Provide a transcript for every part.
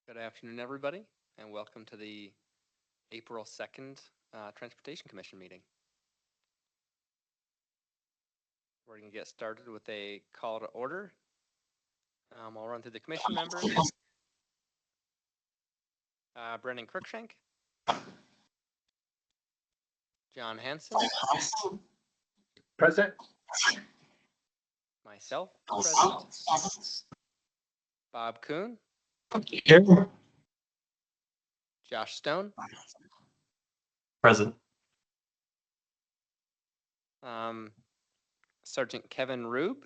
Good afternoon, everybody, and welcome to the April 2nd Transportation Commission meeting. We're going to get started with a call to order. I'll run through the commission members. Brendan Cruikshank, John Hanson, Present. myself, present, Bob Kuhn, Here. Josh Stone, Present. Sergeant Kevin Rube,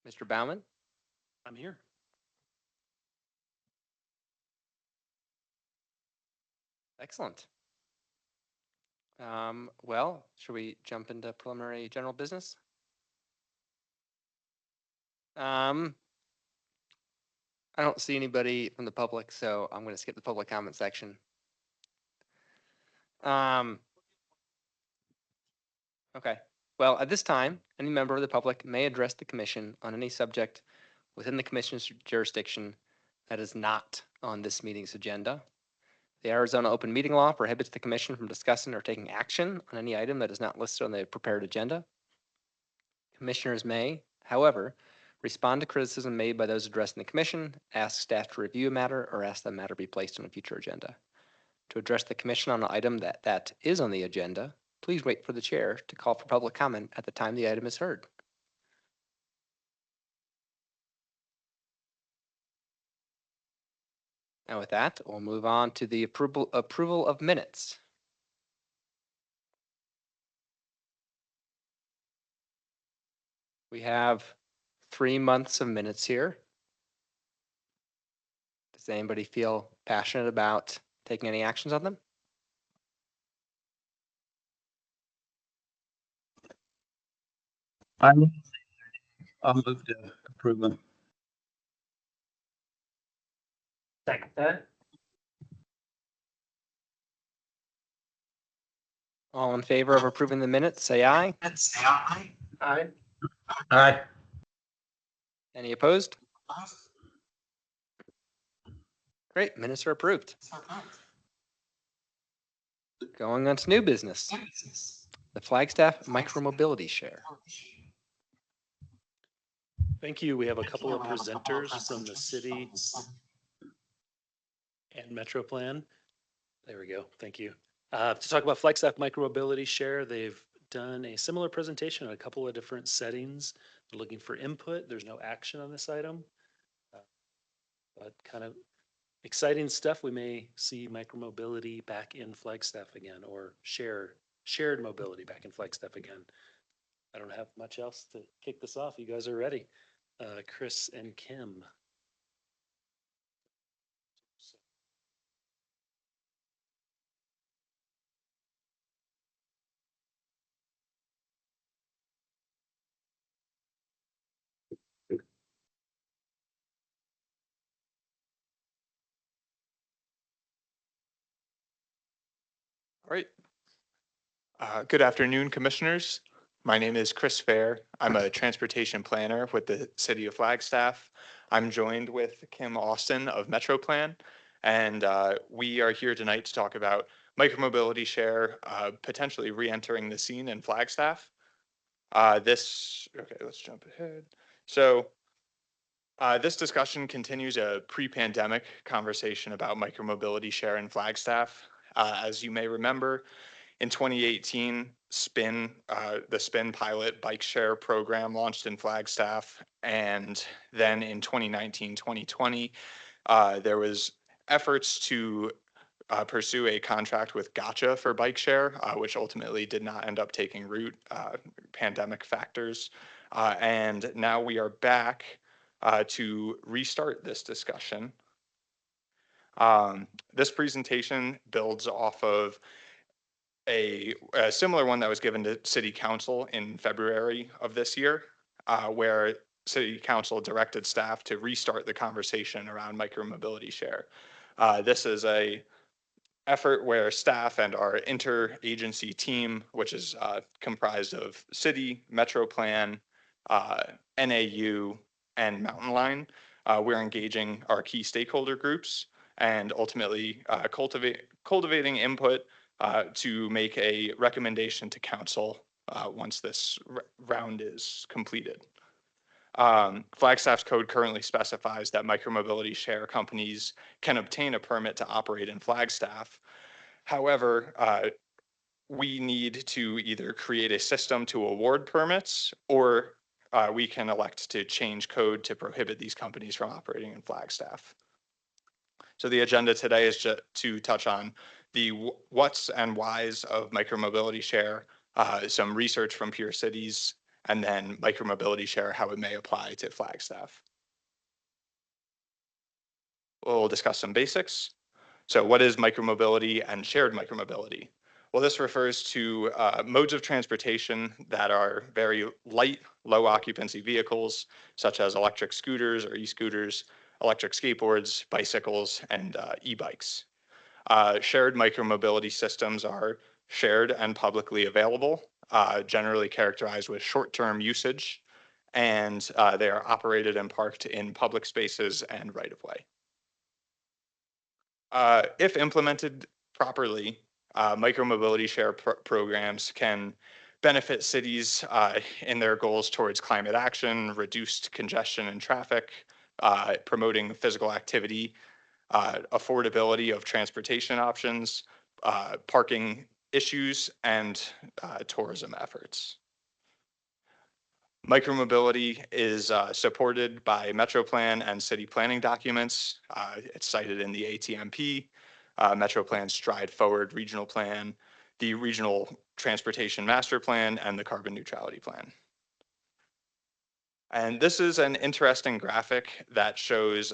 Mr. Bauman. I'm here. Excellent. Well, should we jump into preliminary general business? I don't see anybody from the public, so I'm going to skip the public comment section. Okay. Well, at this time, any member of the public may address the commission on any subject within the commission's jurisdiction that is not on this meeting's agenda. The Arizona Open Meeting Law prohibits the commission from discussing or taking action on any item that is not listed on the prepared agenda. Commissioners may, however, respond to criticism made by those addressing the commission, ask staff to review a matter, or ask that matter be placed on a future agenda. To address the commission on an item that is on the agenda, please wait for the chair to call for public comment at the time the item is heard. And with that, we'll move on to the approval of minutes. We have 3 months of minutes here. Does anybody feel passionate about taking any actions on them? I'll move to approve them. Second that. All in favor of approving the minutes, say aye. Aye. Aye. Aye. Any opposed? Great, minutes are approved. Going on to new business. The Flagstaff micromobility share. Thank you. We have a couple of presenters from the city and Metro Plan. There we go. Thank you. To talk about Flagstaff micromobility share, they've done a similar presentation in a couple of different settings. They're looking for input. There's no action on this item. But kind of exciting stuff. We may see micromobility back in Flagstaff again, or shared mobility back in Flagstaff again. I don't have much else to kick this off. You guys are ready. Chris and Kim. All right. Good afternoon, commissioners. My name is Chris Fair. I'm a transportation planner with the city of Flagstaff. I'm joined with Kim Austin of Metro Plan, and we are here tonight to talk about micromobility share potentially re-entering the scene in Flagstaff. Okay, let's jump ahead. So this discussion continues a pre-pandemic conversation about micromobility share in Flagstaff. As you may remember, in 2018, the SPIN pilot bike share program launched in Flagstaff. And then in 2019, 2020, there was efforts to pursue a contract with Gotcha for bike share, which ultimately did not end up taking root, pandemic factors. And now we are back to restart this discussion. This presentation builds off of a similar one that was given to City Council in February of this year, where City Council directed staff to restart the conversation around micromobility share. This is a effort where staff and our interagency team, which is comprised of City, Metro Plan, NAU, and Mountain Line. We're engaging our key stakeholder groups and ultimately cultivating input to make a recommendation to council once this round is completed. Flagstaff's code currently specifies that micromobility share companies can obtain a permit to operate in Flagstaff. However, we need to either create a system to award permits, or we can elect to change code to prohibit these companies from operating in Flagstaff. So the agenda today is just to touch on the what's and whys of micromobility share, some research from peer cities, and then micromobility share, how it may apply to Flagstaff. We'll discuss some basics. So what is micromobility and shared micromobility? Well, this refers to modes of transportation that are very light, low occupancy vehicles, such as electric scooters or e-scooters, electric skateboards, bicycles, and e-bikes. Shared micromobility systems are shared and publicly available, generally characterized with short-term usage, and they are operated and parked in public spaces and right-of-way. If implemented properly, micromobility share programs can benefit cities in their goals towards climate action, reduced congestion and traffic, promoting physical activity, affordability of transportation options, parking issues, and tourism efforts. Micromobility is supported by Metro Plan and city planning documents. It's cited in the ATMP, Metro Plan Stride Forward Regional Plan, the Regional Transportation Master Plan, and the Carbon Neutrality Plan. And this is an interesting graphic that shows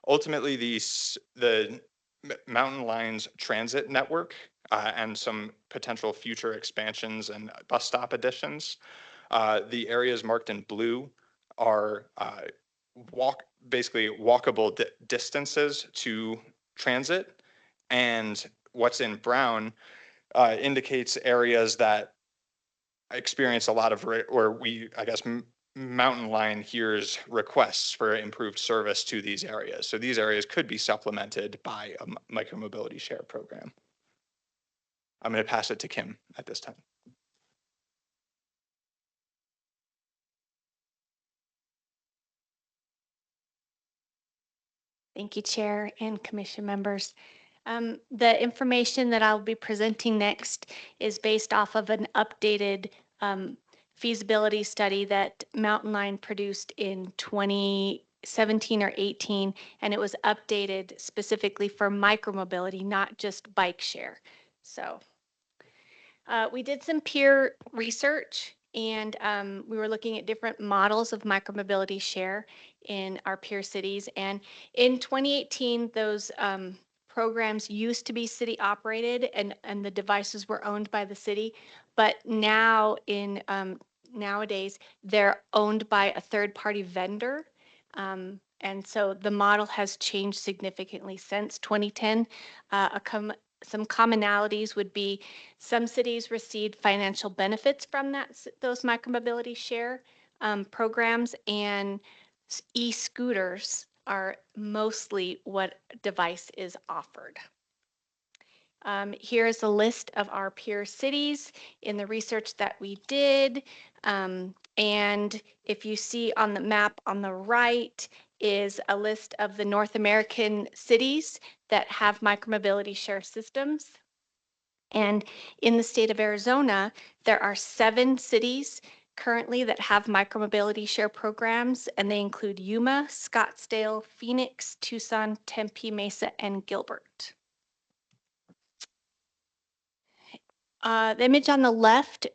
ultimately the Mountain Line's transit network and some potential future expansions and bus stop additions. The areas marked in blue are basically walkable distances to transit, and what's in brown indicates areas that experience a lot of, Mountain Line hears requests for improved service to these areas. So these areas could be supplemented by a micromobility share program. I'm going to pass it to Kim at this time. Thank you, Chair and Commission members. The information that I'll be presenting next is based off of an updated feasibility study that Mountain Line produced in 2017 or 18, and it was updated specifically for micromobility, not just bike share. So we did some peer research, and we were looking at different models of micromobility share in our peer cities. And in 2018, those programs used to be city operated, and the devices were owned by the city. But now nowadays, they're owned by a third-party vendor. And so the model has changed significantly since 2010. Some commonalities would be some cities received financial benefits from those micromobility share programs, and e-scooters are mostly what device is offered. Here's a list of our peer cities in the research that we did. And if you see on the map on the right is a list of the North American cities that have micromobility share systems. And in the state of Arizona, there are 7 cities currently that have micromobility share programs, and they include Yuma, Scottsdale, Phoenix, Tucson, Tempe, Mesa, and Gilbert. The image on the left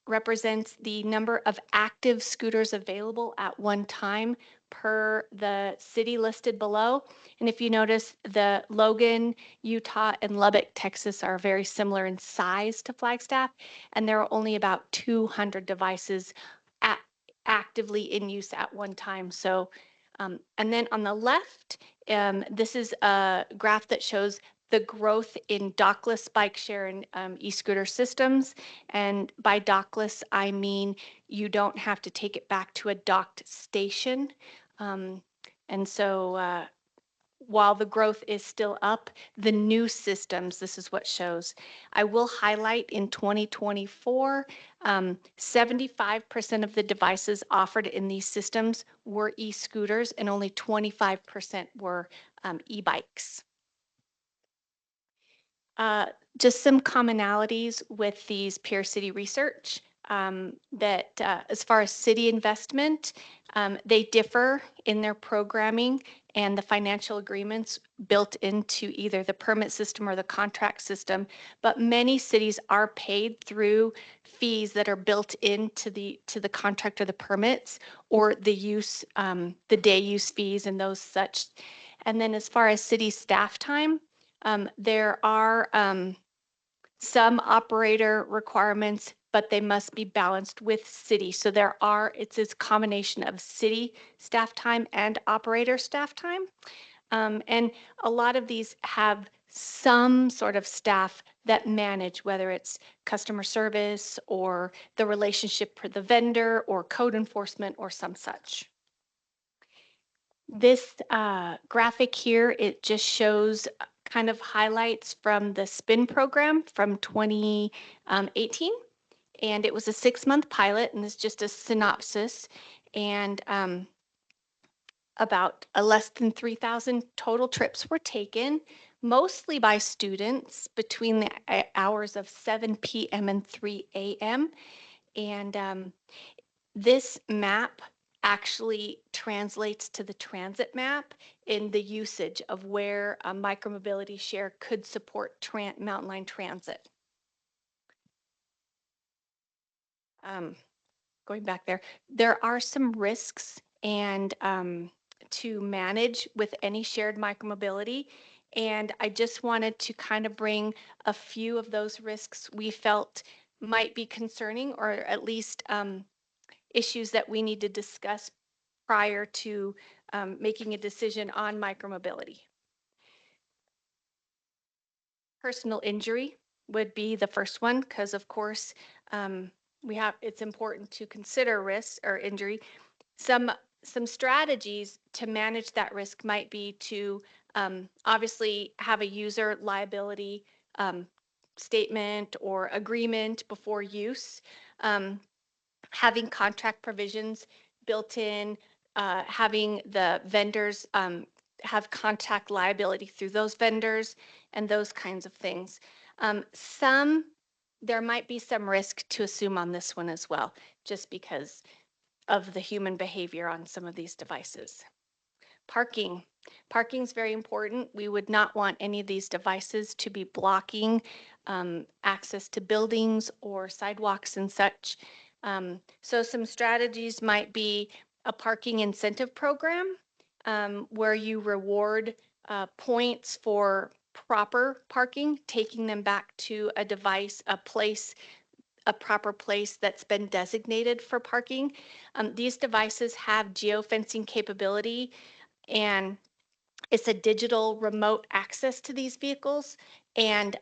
represents the number of active scooters available at one time per the city listed below. And if you notice, the Logan, Utah, and Lubbock, Texas are very similar in size to Flagstaff, and there are only about 200 devices actively in use at one time. So, and then on the left, this is a graph that shows the growth in dockless bike share and e-scooter systems. And by dockless, I mean you don't have to take it back to a docked station. And so while the growth is still up, the new systems, this is what shows. I will highlight in 2024, 75% of the devices offered in these systems were e-scooters and only 25% were e-bikes. Just some commonalities with these peer city research that as far as city investment, they differ in their programming and the financial agreements built into either the permit system or the contract system. But many cities are paid through fees that are built into the contract or the permits or the use, the day use fees and those such. And then as far as city staff time, there are some operator requirements, but they must be balanced with city. So it's this combination of city staff time and operator staff time. And a lot of these have some sort of staff that manage, whether it's customer service or the relationship for the vendor or code enforcement or some such. This graphic here, it just shows kind of highlights from the SPIN program from 2018. And it was a 6-month pilot, and it's just a synopsis. And about less than 3,000 total trips were taken, mostly by students between the hours of 7 p.m. and 3 a.m. And this map actually translates to the transit map in the usage of where a micromobility share could support Mountain Line transit. Going back there are some risks and to manage with any shared micromobility. And I just wanted to kind of bring a few of those risks we felt might be concerning, or at least issues that we need to discuss prior to making a decision on micromobility. Personal injury would be the first one, because of course it's important to consider risk or injury. Some strategies to manage that risk might be to obviously have a user liability statement or agreement before use. Having contract provisions built in, having the vendors have contract liability through those vendors and those kinds of things. There might be some risk to assume on this one as well, just because of the human behavior on some of these devices. Parking. Parking is very important. We would not want any of these devices to be blocking access to buildings or sidewalks and such. So some strategies might be a parking incentive program where you reward points for proper parking, taking them back to a device, a proper place that's been designated for parking. These devices have geofencing capability, and it's a digital remote access to these vehicles, and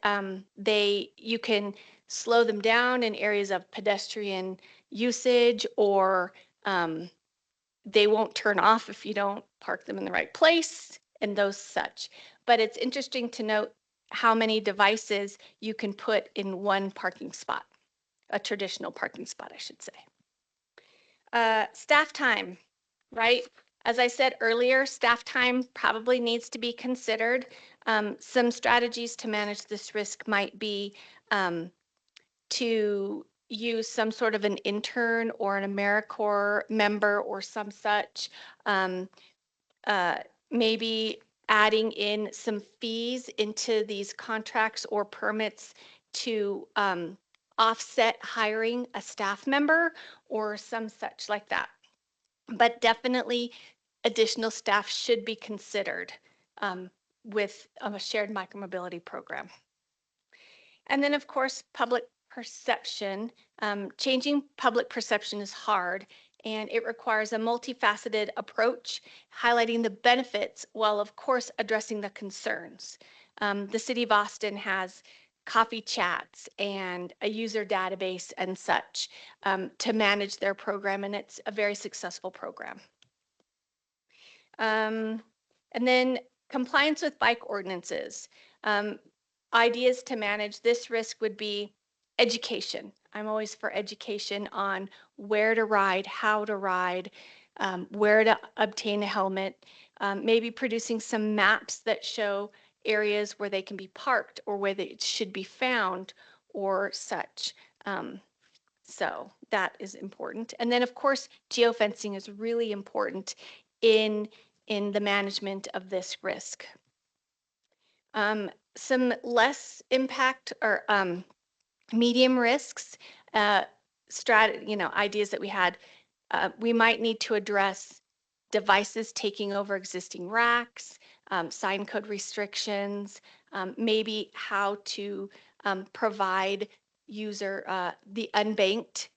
you can slow them down in areas of pedestrian usage, or they won't turn off if you don't park them in the right place and those such. But it's interesting to note how many devices you can put in one parking spot, a traditional parking spot, I should say. Staff time, right? As I said earlier, staff time probably needs to be considered. Some strategies to manage this risk might be to use some sort of an intern or an AmeriCorps member or some such. Maybe adding in some fees into these contracts or permits to offset hiring a staff member or some such like that. But definitely additional staff should be considered with a shared micromobility program. And then of course, public perception. Changing public perception is hard, and it requires a multifaceted approach, highlighting the benefits while of course addressing the concerns. The city of Austin has coffee chats and a user database and such to manage their program, and it's a very successful program. And then compliance with bike ordinances. Ideas to manage this risk would be education. I'm always for education on where to ride, how to ride, where to obtain a helmet, maybe producing some maps that show areas where they can be parked or where they should be found or such. So that is important. And then of course, geofencing is really important in the management of this risk. Some less impact or medium risks, ideas that we had, we might need to address devices taking over existing racks, sign code restrictions, maybe how to provide user the unbanked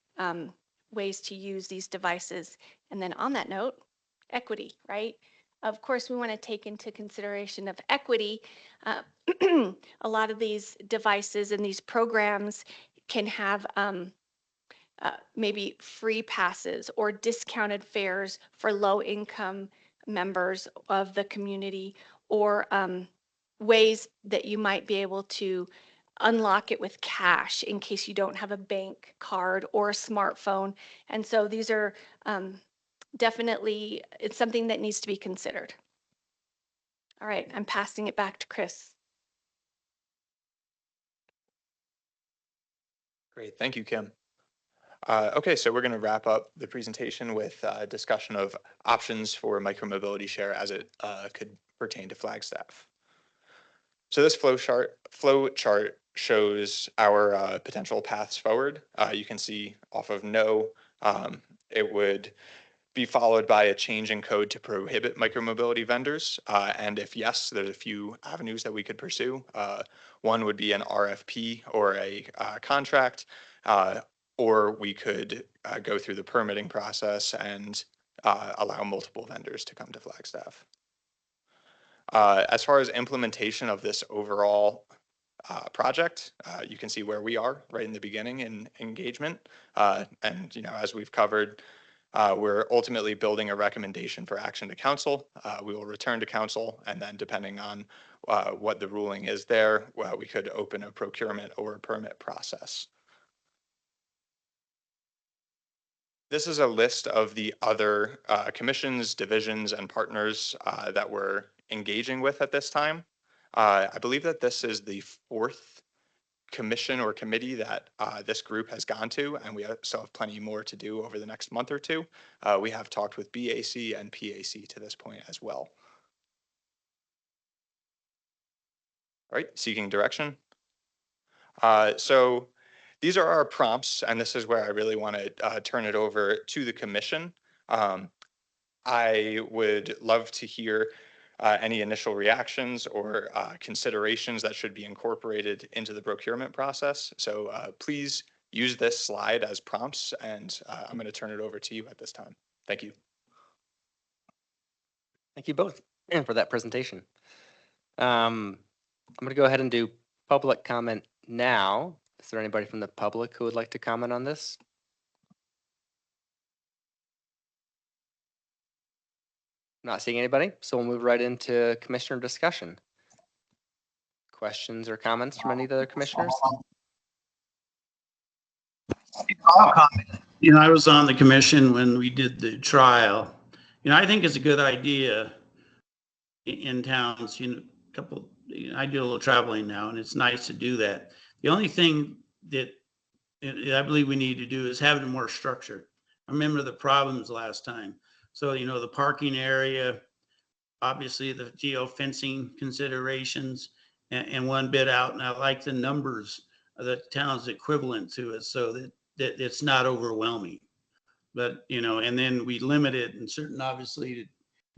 ways to use these devices. And then on that note, equity, right? Of course, we want to take into consideration of equity. A lot of these devices and these programs can have maybe free passes or discounted fares for low income members of the community, or ways that you might be able to unlock it with cash in case you don't have a bank card or a smartphone. And so these are definitely, it's something that needs to be considered. All right, I'm passing it back to Chris. Great, thank you, Kim. Okay, so we're going to wrap up the presentation with discussion of options for micromobility share as it could pertain to Flagstaff. So this flow chart shows our potential paths forward. You can see off of no, it would be followed by a change in code to prohibit micromobility vendors. And if yes, there's a few avenues that we could pursue. One would be an RFP or a contract, or we could go through the permitting process and allow multiple vendors to come to Flagstaff. As far as implementation of this overall project, you can see where we are right in the beginning in engagement. And as we've covered, we're ultimately building a recommendation for action to council. We will return to council, and then depending on what the ruling is there, we could open a procurement or a permit process. This is a list of the other commissions, divisions, and partners that we're engaging with at this time. I believe that this is the fourth commission or committee that this group has gone to, and we still have plenty more to do over the next month or two. We have talked with BAC and PAC to this point as well. All right, seeking direction. So these are our prompts, and this is where I really want to turn it over to the commission. I would love to hear any initial reactions or considerations that should be incorporated into the procurement process. So please use this slide as prompts, and I'm going to turn it over to you at this time. Thank you. Thank you both for that presentation. I'm going to go ahead and do public comment now. Is there anybody from the public who would like to comment on this? Not seeing anybody, so we'll move right into commissioner discussion. Questions or comments from any of the other commissioners? I'll comment. I was on the commission when we did the trial. I think it's a good idea in towns. I do a little traveling now, and it's nice to do that. The only thing that I believe we need to do is have it more structured. I remember the problems last time. So, the parking area, obviously the geo-fencing considerations, and one bit out. And I like the numbers of the towns equivalent to it so that it's not overwhelming. But, and then we limit it in certain, obviously,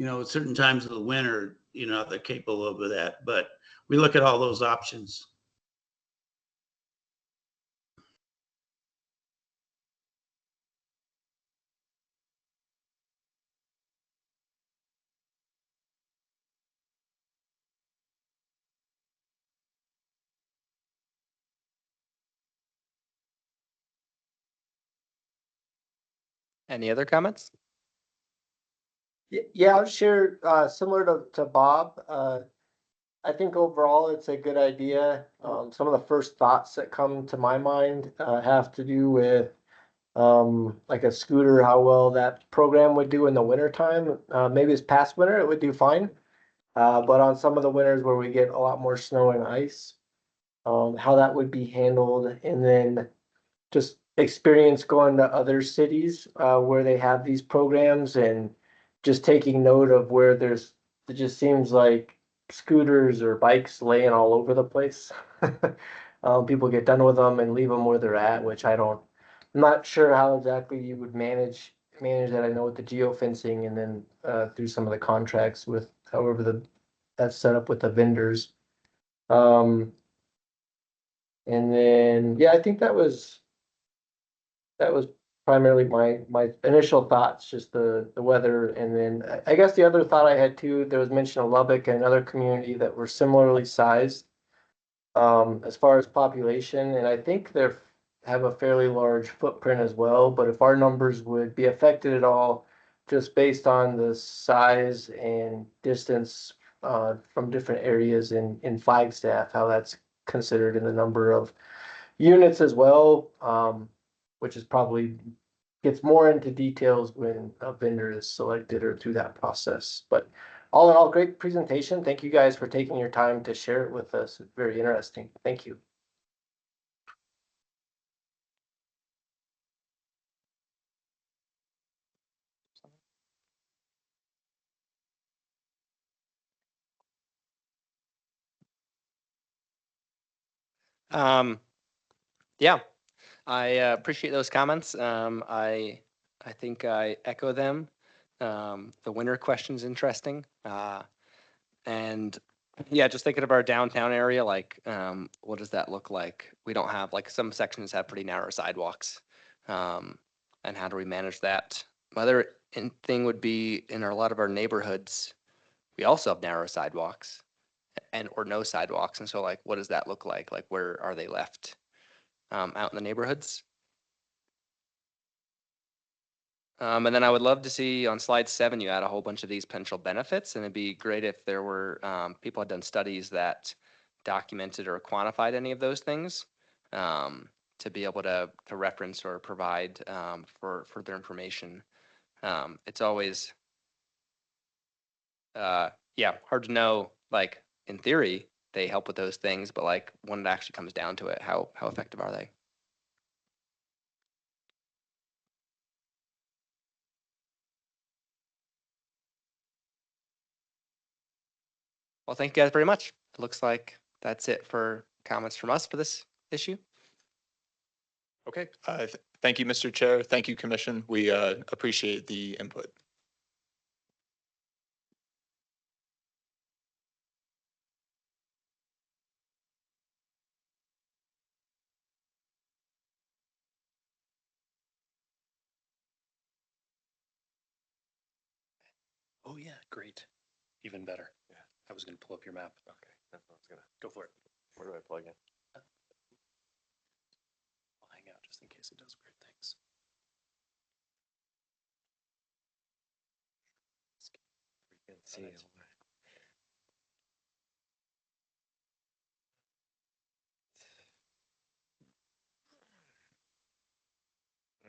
at certain times of the winter, they're capable of that. But we look at all those options. Any other comments? Yeah, I'll share, similar to Bob. I think overall it's a good idea. Some of the first thoughts that come to my mind, have to do with, like a scooter, how well that program would do in the wintertime. Maybe this past winter, it would do fine. But on some of the winters where we get a lot more snow and ice, how that would be handled, and then just experience going to other cities where they have these programs, and just taking note of where it just seems like scooters or bikes laying all over the place. People get done with them and leave them where they're at, which I'm not sure how exactly you would manage that. I know with the geofencing, and then through some of the contracts with however that's set up with the vendors. Um, and then, yeah, I think that was primarily my initial thoughts, just the weather. And then I guess the other thought I had too, there was mention of Lubbock and another community that were similarly sized as far as population, and I think they're have a fairly large footprint as well. But if our numbers would be affected at all, just based on the size and distance from different areas in Flagstaff, how that's considered in the number of units as well, which is probably gets more into details when a vendor is selected or through that process. But all in all, great presentation. Thank you guys for taking your time to share it with us. It's very interesting. Thank you. Yeah, I appreciate those comments. I think I echo them. The winter question's interesting. And yeah, just thinking of our downtown area, like, what does that look like? We don't have, like, some sections have pretty narrow sidewalks. And how do we manage that? Other thing would be in a lot of our neighborhoods, we also have narrow sidewalks or no sidewalks. And so, like, what does that look like? Like, where are they left? Out in the neighborhoods? And then I would love to see on slide 7, you add a whole bunch of these potential benefits, and it'd be great if there were people had done studies that documented or quantified any of those things, to be able to reference or provide for further information. It's always, yeah, hard to know. Like, in theory, they help with those things, but like when it actually comes down to it, how effective are they? Well, thank you guys very much. It looks like that's it for comments from us for this issue. Okay, thank you, Mr. Chair. Thank you, Commission. We appreciate the input. Oh, yeah, great. Even better. Yeah. I was going to pull up your map. Okay, that's what I was gonna. Go for it. Where do I plug in? I'll hang out just in case it does weird things. We can see.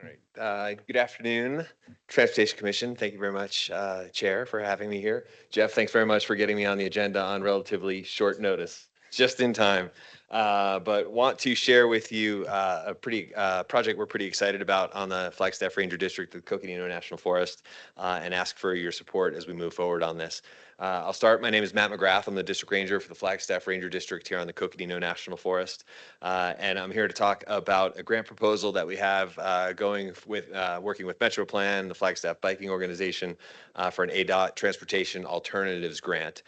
Right. All right. Good afternoon, Transportation Commission. Thank you very much, Chair, for having me here. Jeff, thanks very much for getting me on the agenda on relatively short notice, just in time. But want to share with you a pretty project we're pretty excited about on the Flagstaff Ranger District of Coconino National Forest, and ask for your support as we move forward on this. I'll start. My name is Matt McGrath. I'm the District Ranger for the Flagstaff Ranger District here on the Coconino National Forest. And I'm here to talk about a grant proposal that we have going with working with Metro Plan, the Flagstaff Biking Organization, for an ADOT Transportation Alternatives Grant,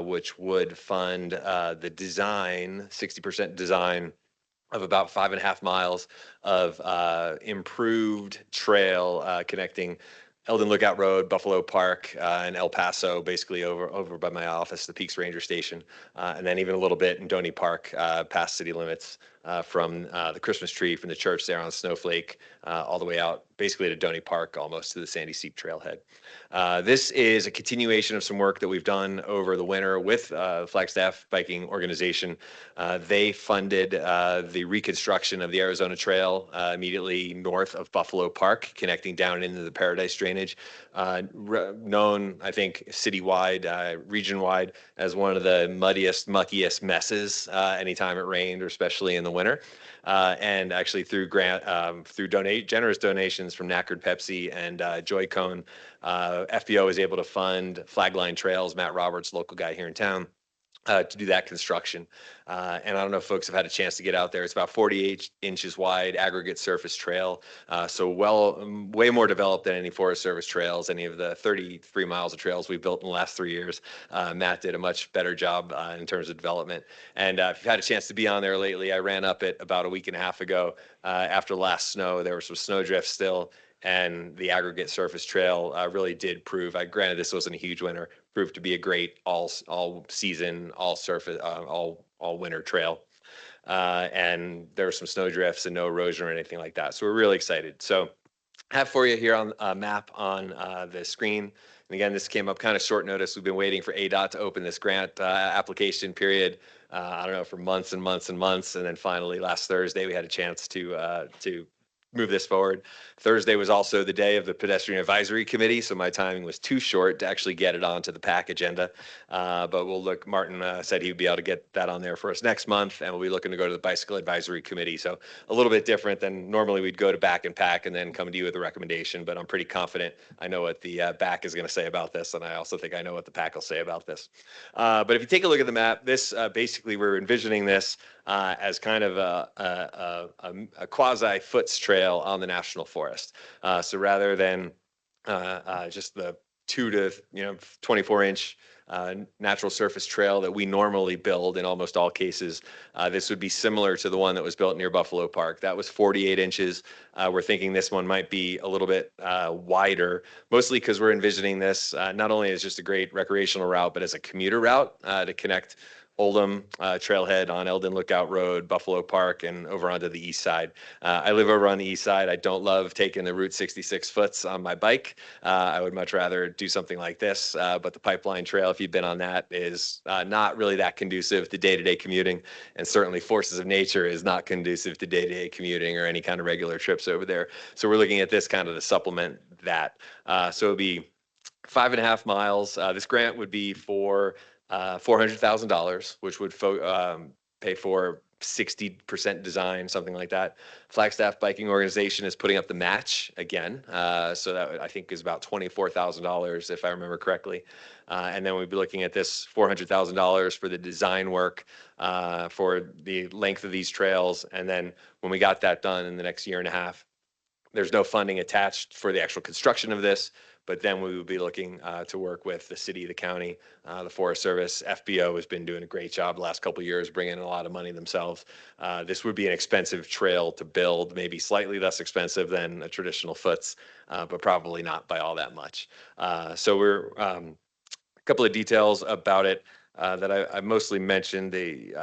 which would fund the design, 60% design of about 5.5 miles of improved trail connecting Eldon Lookout Road, Buffalo Park, and El Paso, basically over by my office, the Peaks Ranger Station, and then even a little bit in Doney Park, past city limits, from the Christmas tree from the church there on Snowflake all the way out basically to Doney Park, almost to the Sandy Steep Trailhead. This is a continuation of some work that we've done over the winter with Flagstaff Biking Organization. They funded the reconstruction of the Arizona Trail immediately north of Buffalo Park, connecting down into the Paradise Drainage, known, I think, citywide, region-wide, as one of the muddiest, muckiest messes anytime it rained, or especially in the winter. And actually through generous donations from Knackered Pepsi and Joy-Con, FBO was able to fund Flagline Trails, Matt Roberts, local guy here in town, to do that construction. And I don't know if folks have had a chance to get out there. It's about 48 inches wide, aggregate surface trail. So way more developed than any Forest Service trails, any of the 33 miles of trails we built in the last 3 years. Matt did a much better job in terms of development. And if you've had a chance to be on there lately, I ran up it about a week and a half ago after last snow. There were some snowdrifts still, and the aggregate surface trail really did prove, granted this wasn't a huge winter, proved to be a great all season, all surface, all winter trail. And there were some snow drifts and no erosion or anything like that. So we're really excited. So I have for you here on a map on the screen. And again, this came up kind of short notice. We've been waiting for ADOT to open this grant application period. I don't know, for months and months and months. And then finally last Thursday, we had a chance to move this forward. Thursday was also the day of the Pedestrian Advisory Committee, so my timing was too short to actually get it onto the PAC agenda. But we'll look, Martin said he would be able to get that on there for us next month, and we'll be looking to go to the Bicycle Advisory Committee. So a little bit different than normally we'd go to BAC and PAC and then come to you with a recommendation, but I'm pretty confident I know what the BAC is going to say about this, and I also think I know what the PAC will say about this. But if you take a look at the map, this basically we're envisioning this as kind of a quasi foots trail on the national forest. So rather than just the 2 to 24-inch natural surface trail that we normally build in almost all cases, this would be similar to the one that was built near Buffalo Park. That was 48 inches. We're thinking this one might be a little bit wider, mostly because we're envisioning this not only as just a great recreational route, but as a commuter route to connect Oldham Trailhead on Eldon Lookout Road, Buffalo Park, and over onto the east side. I live over on the east side. I don't love taking the Route 66 foots on my bike. I would much rather do something like this, but the Pipeline Trail, if you've been on that, is not really that conducive to day-to-day commuting, and certainly Forces of Nature is not conducive to day-to-day commuting or any kind of regular trips over there. So we're looking at this kind of to supplement that. So it'll be 5.5 miles. This grant would be for $400,000, which would pay for 60% design, something like that. Flagstaff Biking Organization is putting up the match again. So that I think is about $24,000, if I remember correctly. And then we'd be looking at this $400,000 for the design work for the length of these trails. And then when we got that done in the next year and a half, there's no funding attached for the actual construction of this, but then we would be looking to work with the city, the county, the Forest Service. FBO has been doing a great job the last couple of years, bringing in a lot of money themselves. This would be an expensive trail to build, maybe slightly less expensive than a traditional foots, but probably not by all that much. So we're a couple of details about it that I mostly mentioned, the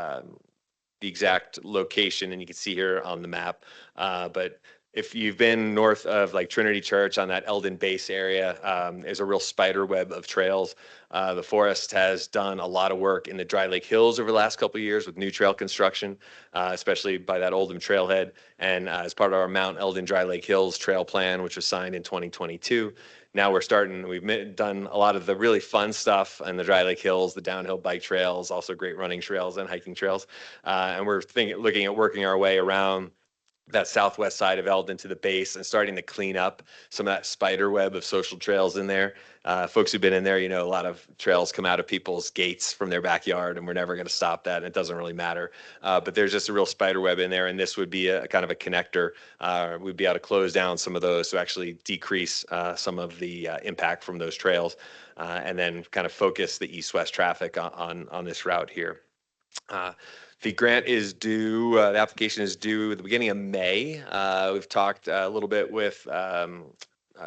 exact location, and you can see here on the map, but if you've been north of like Trinity Church on that Eldon base area, there's a real spider web of trails. The forest has done a lot of work in the Dry Lake Hills over the last couple of years with new trail construction, especially by that Oldham Trailhead. And as part of our Mount Eldon Dry Lake Hills trail plan, which was signed in 2022, now we've done a lot of the really fun stuff in the Dry Lake Hills, the downhill bike trails, also great running trails and hiking trails. And we're looking at working our way around that southwest side of Eldon to the base and starting to clean up some of that spider web of social trails in there. Folks who've been in there, a lot of trails come out of people's gates from their backyard, and we're never going to stop that, and it doesn't really matter. But there's just a real spider web in there, and this would be a kind of a connector. We'd be able to close down some of those to actually decrease some of the impact from those trails, and then kind of focus the east-west traffic on this route here. The grant is due, the application is due at the beginning of May. We've talked a little bit with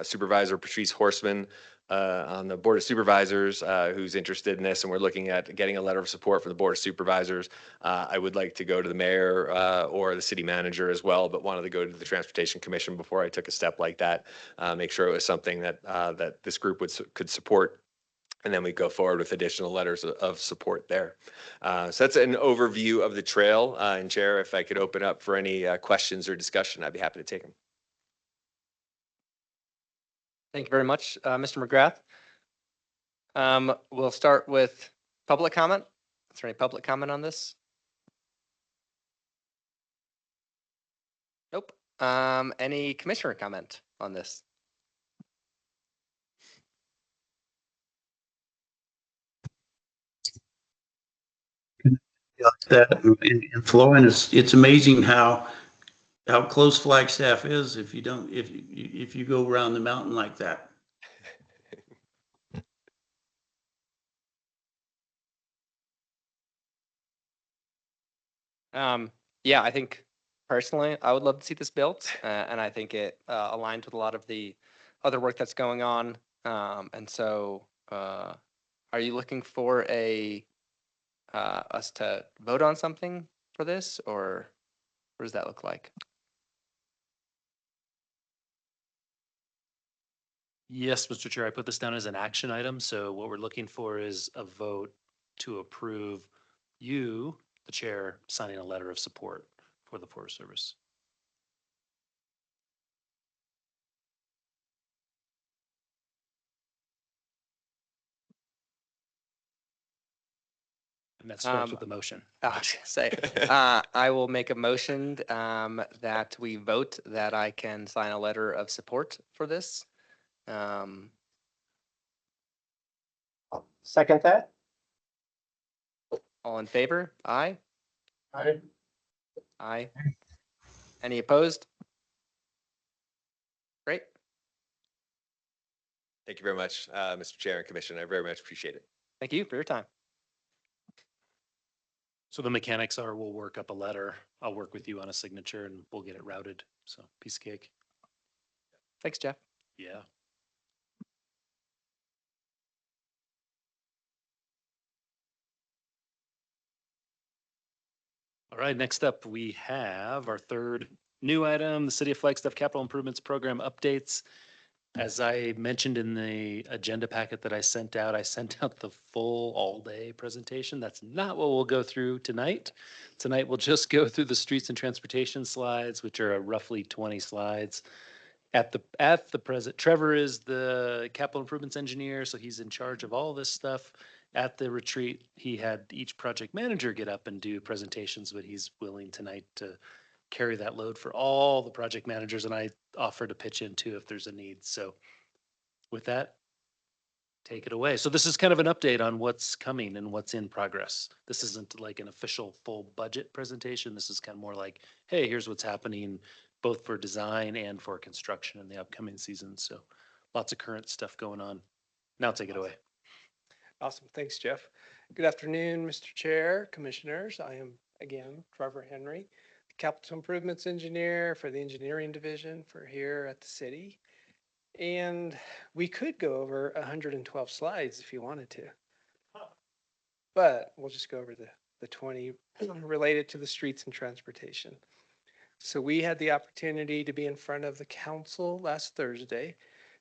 Supervisor Patrice Horseman on the Board of Supervisors who's interested in this, and we're looking at getting a letter of support from the Board of Supervisors. I would like to go to the mayor or the city manager as well, but wanted to go to the Transportation Commission before I took a step like that. Make sure it was something that that this group could support, and then we go forward with additional letters of support there. So that's an overview of the trail. And Chair, if I could open up for any questions or discussion, I'd be happy to take them. Thank you very much, Mr. McGrath. We'll start with public comment. Is there any public comment on this? Nope. Any commissioner comment on this? That in Florence, it's amazing how close Flagstaff is if you don't, if you go around the mountain like that. Yeah, I think personally, I would love to see this built, and I think it aligns with a lot of the other work that's going on. And so, are you looking for us to vote on something for this, or what does that look like? Yes, Mr. Chair, I put this down as an action item. So what we're looking for is a vote to approve you, the chair, signing a letter of support for the Forest Service. And that starts with the motion. I was gonna say, I will make a motion that we vote that I can sign a letter of support for this. Second that? All in favor? Aye? Aye. Aye. Any opposed? Great. Thank you very much, Mr. Chair and Commission. I very much appreciate it. Thank you for your time. So the mechanics are, we'll work up a letter. I'll work with you on a signature and we'll get it routed. So piece of cake. Thanks, Jeff. Yeah. All right, next up, we have our third new item, the City of Flagstaff Capital Improvements Program updates. As I mentioned in the agenda packet that I sent out the full all-day presentation. That's not what we'll go through tonight. Tonight, we'll just go through the streets and transportation slides, which are roughly 20 slides. At the present, Trevor is the capital improvements engineer, so he's in charge of all this stuff. At the retreat, he had each project manager get up and do presentations, but he's willing tonight to carry that load for all the project managers, and I offer to pitch in too if there's a need. So with that, take it away. So this is kind of an update on what's coming and what's in progress. This isn't like an official full budget presentation. This is kind of more like, hey, here's what's happening both for design and for construction in the upcoming season. So lots of current stuff going on. Now take it away. Awesome. Thanks, Jeff. Good afternoon, Mr. Chair, Commissioners. I am, again, Trevor Henry, the Capital Improvements Engineer for the Engineering Division for here at the city. And we could go over 112 slides if you wanted to. But we'll just go over the 20 related to the streets and transportation. So we had the opportunity to be in front of the council last Thursday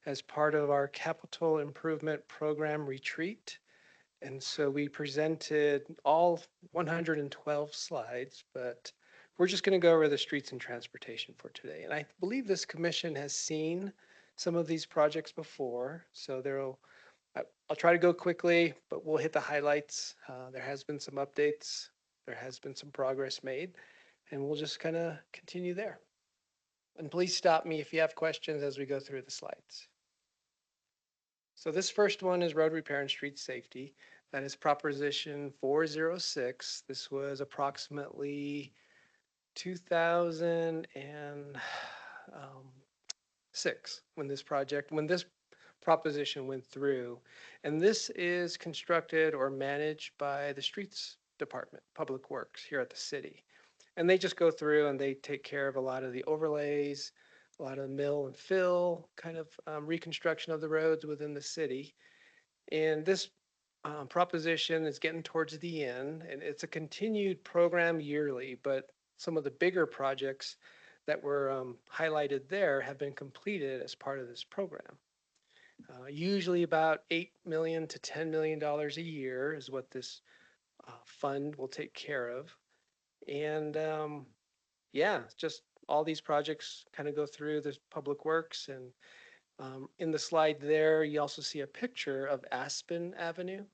as part of our Capital Improvement Program retreat. And so we presented all 112 slides, but we're just going to go over the streets and transportation for today. And I believe this commission has seen some of these projects before. So I'll try to go quickly, but we'll hit the highlights. There has been some updates. There has been some progress made, and we'll just kind of continue there. And please stop me if you have questions as we go through the slides. So this first one is road repair and street safety. That is Proposition 406. This was approximately 2006 when this proposition went through. And this is constructed or managed by the Streets Department, Public Works here at the city. And they just go through and they take care of a lot of the overlays, a lot of mill and fill kind of reconstruction of the roads within the city. And this proposition is getting towards the end, and it's a continued program yearly, but some of the bigger projects that were highlighted there have been completed as part of this program. Usually about $8 million to $10 million a year is what this fund will take care of. And yeah, just all these projects kind of go through the public works. And in the slide there, you also see a picture of Aspen Avenue.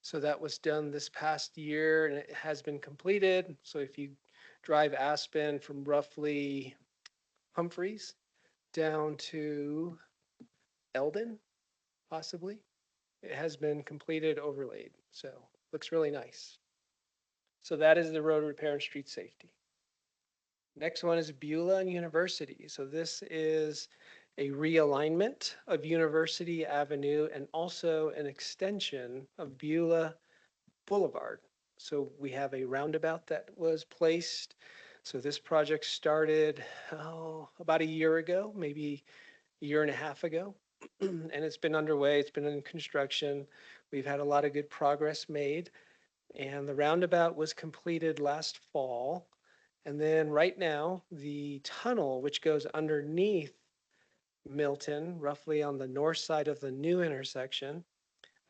So that was done this past year and it has been completed. So if you drive Aspen from roughly Humphreys down to Eldon, possibly, it has been completed, overlaid. So looks really nice. So that is the road repair and street safety. Next one is Beulah and University. So this is a realignment of University Avenue and also an extension of Beulah Boulevard. So we have a roundabout that was placed. So this project started about a year ago, maybe a year and a half ago. And it's been underway. It's been in construction. We've had a lot of good progress made. And the roundabout was completed last fall. And then right now, the tunnel, which goes underneath Milton, roughly on the north side of the new intersection,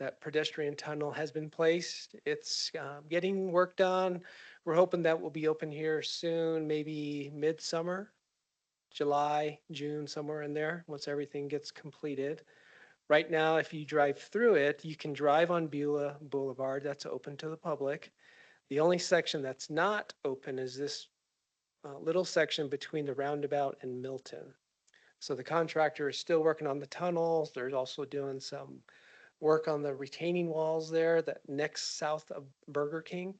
that pedestrian tunnel has been placed. It's getting work done. We're hoping that will be open here soon, maybe midsummer, July, June, somewhere in there, once everything gets completed. Right now, if you drive through it, you can drive on Beulah Boulevard. That's open to the public. The only section that's not open is this little section between the roundabout and Milton. So the contractor is still working on the tunnels. They're also doing some work on the retaining walls there that next south of Burger King.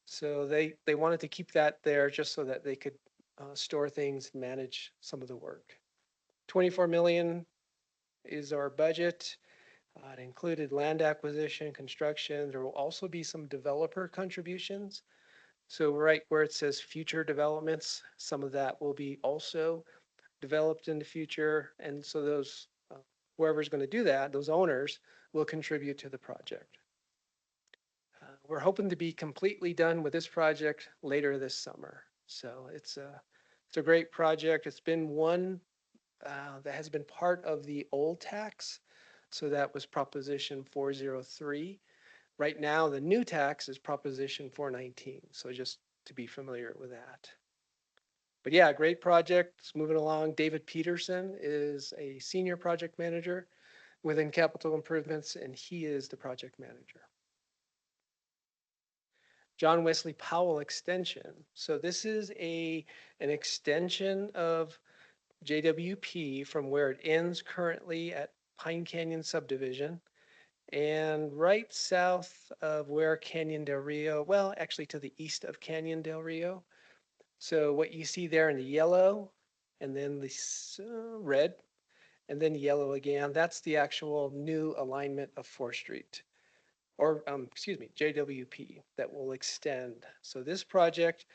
So they wanted to keep that there just so that they could store things and manage some of the work. 24 million is our budget. It included land acquisition, construction. There will also be some developer contributions. So right where it says future developments, some of that will be also developed in the future. And so those, whoever's going to do that, those owners will contribute to the project. We're hoping to be completely done with this project later this summer. So it's a great project. It's been one that has been part of the old tax. So that was Proposition 403. Right now, the new tax is Proposition 419. So just to be familiar with that. But yeah, great project. It's moving along. David Peterson is a senior project manager within Capital Improvements, and he is the project manager. John Wesley Powell Extension. So this is an extension of JWP from where it ends currently at Pine Canyon Subdivision and right south of where Canyon del Rio, well, actually to the east of Canyon del Rio. So what you see there in the yellow and then the red and then yellow again, that's the actual new alignment of 4th Street. Or excuse me, JWP that will extend. So this project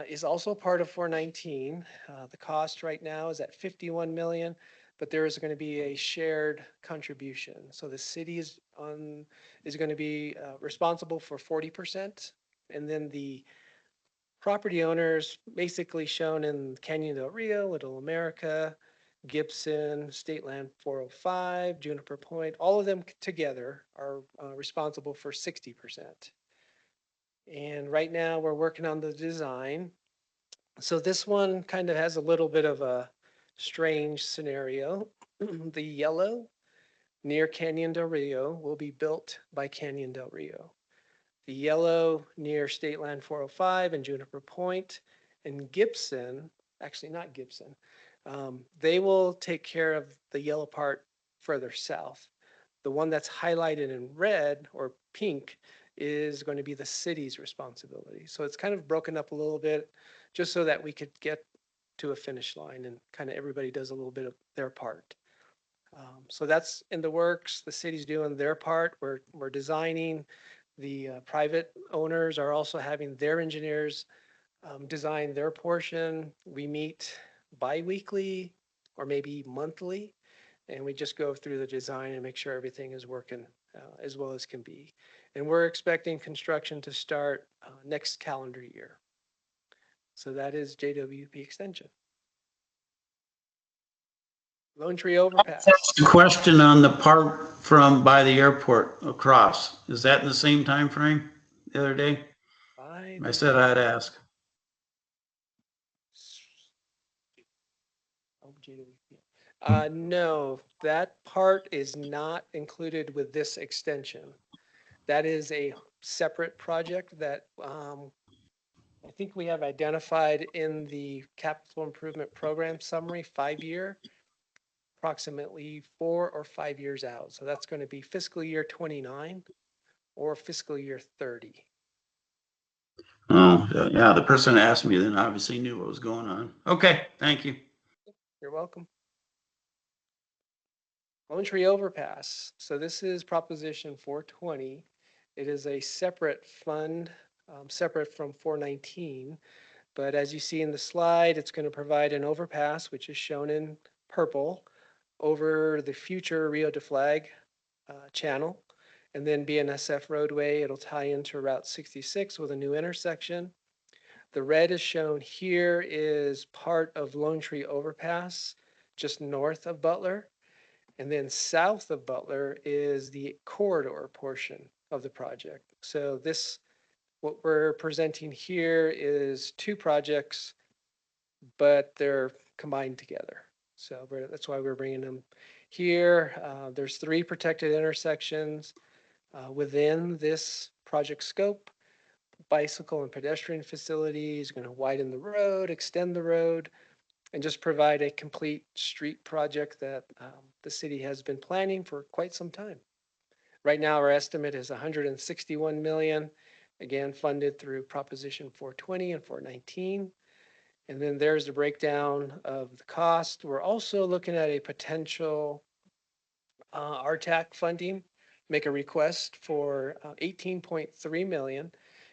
is also part of 419. The cost right now is at 51 million, but there is going to be a shared contribution. So the city is going to be responsible for 40%, and then the property owners, basically shown in Canyon del Rio, Little America, Gibson, State Land 405, Juniper Point, all of them together are responsible for 60%. And right now we're working on the design. So this one kind of has a little bit of a strange scenario. The yellow near Canyon del Rio will be built by Canyon del Rio. The yellow near State Land 405 and Juniper Point and Gibson, actually not Gibson, they will take care of the yellow part further south. The one that's highlighted in red or pink is going to be the city's responsibility. So it's kind of broken up a little bit just so that we could get to a finish line and kind of everybody does a little bit of their part. So that's in the works. The city's doing their part. We're designing. The private owners are also having their engineers design their portion. We meet bi-weekly or maybe monthly. And we just go through the design and make sure everything is working as well as can be. And we're expecting construction to start next calendar year. So that is JWP Extension. Lone Tree Overpass. The question on the part from by the airport across, is that in the same time frame the other day? I said I'd ask. No, that part is not included with this extension. That is a separate project that I think we have identified in the capital improvement program summary, 5-year, approximately 4 or 5 years out. So that's going to be fiscal year 29 or fiscal year 30. Oh, yeah, the person that asked me then obviously knew what was going on. Okay, thank you. You're welcome. Lone Tree Overpass. So this is Proposition 420. It is a separate fund, separate from 419. But as you see in the slide, it's going to provide an overpass, which is shown in purple, over the future Rio de Flag channel. And then BNSF roadway, it'll tie into Route 66 with a new intersection. The red is shown here is part of Lone Tree Overpass, just north of Butler. And then south of Butler is the corridor portion of the project. So this, what we're presenting here is 2 projects, but they're combined together. So that's why we're bringing them here. There's 3 protected intersections within this project scope. Bicycle and pedestrian facilities, going to widen the road, extend the road, and just provide a complete street project that the city has been planning for quite some time. Right now, our estimate is 161 million, again, funded through Proposition 420 and 419. And then there's the breakdown of the cost. We're also looking at a potential RTAC funding, make a request for 18.3 million.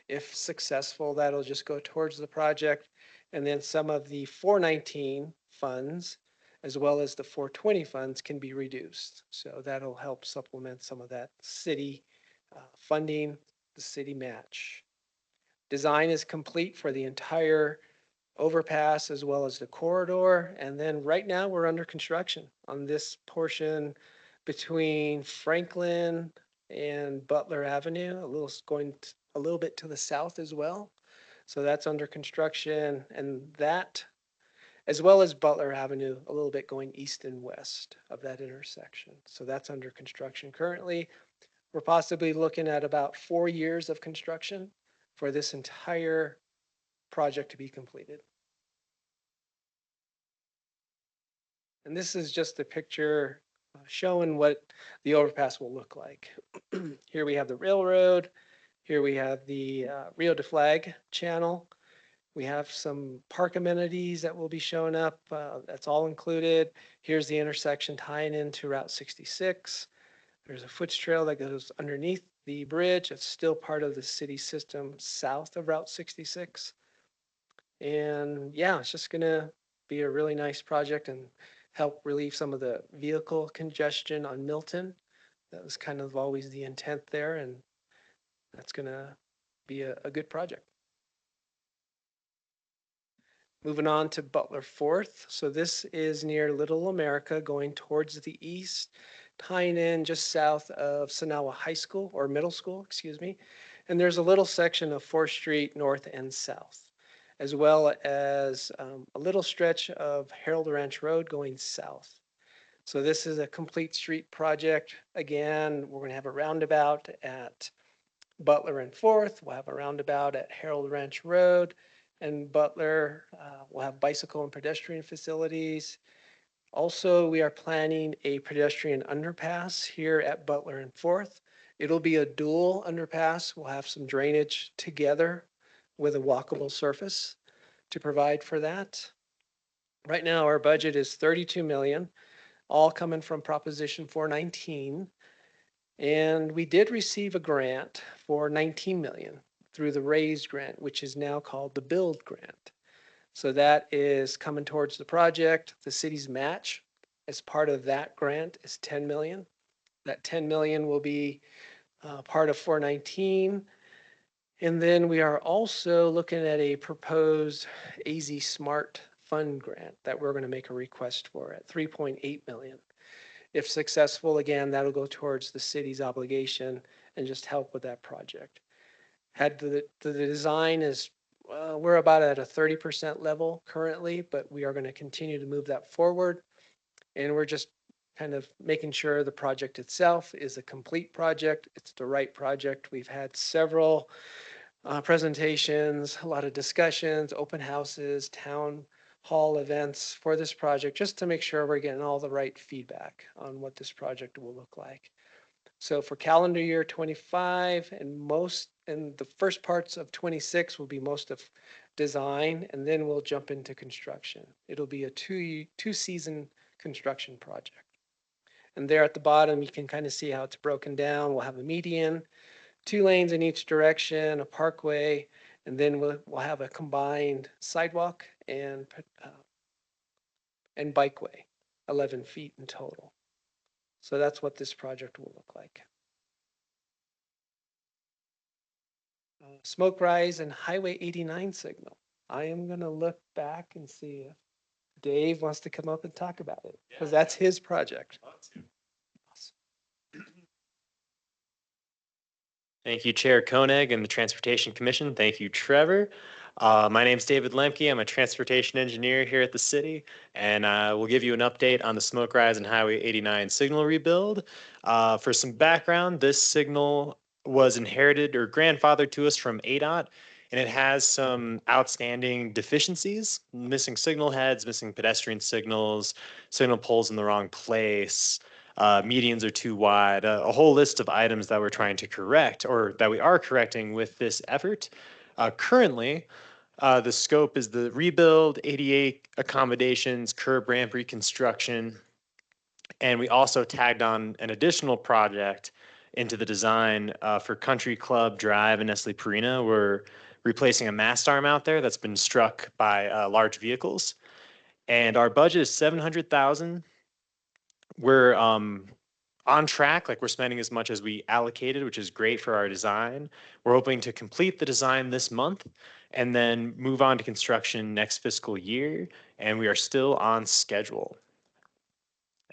If successful, that'll just go towards the project. And then some of the 419 funds, as well as the 420 funds, can be reduced. So that'll help supplement some of that city funding, the city match. Design is complete for the entire overpass as well as the corridor. And then right now we're under construction on this portion between Franklin and Butler Avenue, going a little bit to the south as well. So that's under construction, and that, as well as Butler Avenue, a little bit going east and west of that intersection. So that's under construction currently. We're possibly looking at about 4 years of construction for this entire project to be completed. And this is just a picture showing what the overpass will look like. Here we have the railroad. Here we have the Rio de Flag channel. We have some park amenities that will be showing up. That's all included. Here's the intersection tying into Route 66. There's a foots trail that goes underneath the bridge. It's still part of the city system south of Route 66. And yeah, it's just gonna be a really nice project and help relieve some of the vehicle congestion on Milton. That was kind of always the intent there, and that's gonna be a good project. Moving on to Butler 4th. So this is near Little America going towards the east, tying in just south of Sanawa High School or Middle School, excuse me. And there's a little section of 4th Street north and south, as well as a little stretch of Harold Ranch Road going south. So this is a complete street project. Again, we're going to have a roundabout at Butler and 4th. We'll have a roundabout at Harold Ranch Road. And Butler will have bicycle and pedestrian facilities. Also, we are planning a pedestrian underpass here at Butler and 4th. It'll be a dual underpass. We'll have some drainage together with a walkable surface to provide for that. Right now, our budget is 32 million, all coming from Proposition 419. And we did receive a grant for 19 million through the RAISE grant, which is now called the BUILD grant. So that is coming towards the project. The city's match as part of that grant is 10 million. That 10 million will be part of 419. And then we are also looking at a proposed AZ Smart Fund grant that we're going to make a request for at 3.8 million. If successful, again, that'll go towards the city's obligation and just help with that project. Had the design is, we're about at a 30% level currently, but we are going to continue to move that forward. And we're just kind of making sure the project itself is a complete project. It's the right project. We've had several presentations, a lot of discussions, open houses, town hall events for this project, just to make sure we're getting all the right feedback on what this project will look like. So for calendar year 25 and the first parts of 26 will be most of design, and then we'll jump into construction. It'll be a two season construction project. And there at the bottom, you can kind of see how it's broken down. We'll have a median, 2 lanes in each direction, a parkway, and then we'll have a combined sidewalk and bikeway, 11 feet in total. So that's what this project will look like. Smoke rise and Highway 89 signal. I am going to look back and see if Dave wants to come up and talk about it, because that's his project. Thank you, Chair Koenig and the Transportation Commission. Thank you, Trevor. My name's David Lemke. I'm a transportation engineer here at the city, and we'll give you an update on the Smoke Rise and Highway 89 signal rebuild. For some background, this signal was inherited or grandfathered to us from ADOT, and it has some outstanding deficiencies: missing signal heads, missing pedestrian signals, signal poles in the wrong place, medians are too wide, a whole list of items that we're trying to correct, or that we are correcting with this effort. Currently, the scope is the rebuild, ADA accommodations, curb ramp reconstruction, and we also tagged on an additional project into the design for Country Club Drive in Nestle Purina. We're replacing a mast arm out there that's been struck by large vehicles, and our budget is $700,000. We're on track, like we're spending as much as we allocated, which is great for our design. We're hoping to complete the design this month and then move on to construction next fiscal year, and we are still on schedule.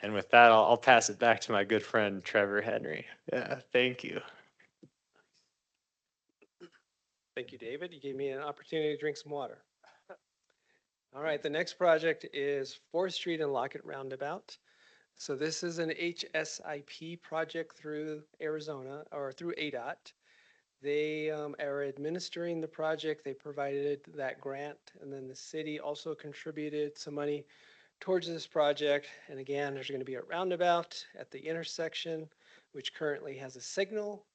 And with that, I'll pass it back to my good friend Trevor Henry. Yeah, thank you. Thank you, David. You gave me an opportunity to drink some water. All right, the next project is 4th Street and Lockett Roundabout. So this is an HSIP project through Arizona, or through ADOT. They are administering the project. They provided that grant, and then the city also contributed some money towards this project. And again, there's going to be a roundabout at the intersection, which currently has a signal.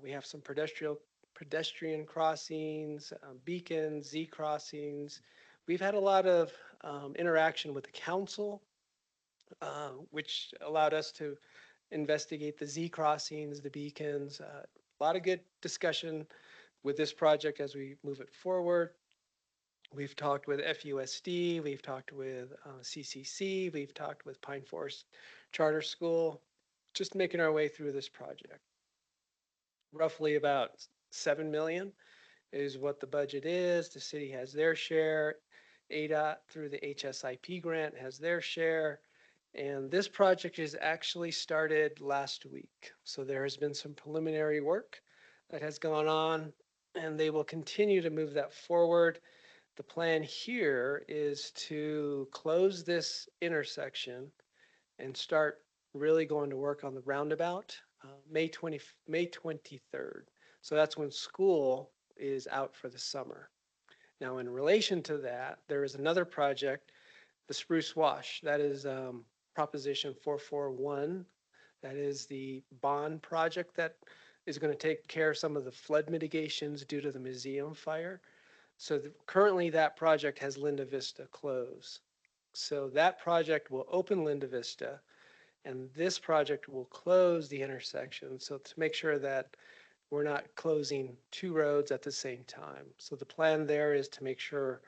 We have some pedestrian crossings, beacons, Z crossings. We've had a lot of interaction with the council, which allowed us to investigate the Z crossings, the beacons. A lot of good discussion with this project as we move it forward. We've talked with FUSD, we've talked with CCC, we've talked with Pine Forest Charter School, just making our way through this project. Roughly about 7 million is what the budget is. The city has their share. ADOT through the HSIP grant has their share. And this project is actually started last week. So there has been some preliminary work that has gone on, and they will continue to move that forward. The plan here is to close this intersection and start really going to work on the roundabout May 23rd. So that's when school is out for the summer. Now, in relation to that, there is another project, the Spruce Wash. That is Proposition 441. That is the bond project that is going to take care of some of the flood mitigations due to the museum fire. So currently that project has Linda Vista closed. So that project will open Linda Vista, and this project will close the intersection. So to make sure that we're not closing 2 roads at the same time. So the plan there is to make sure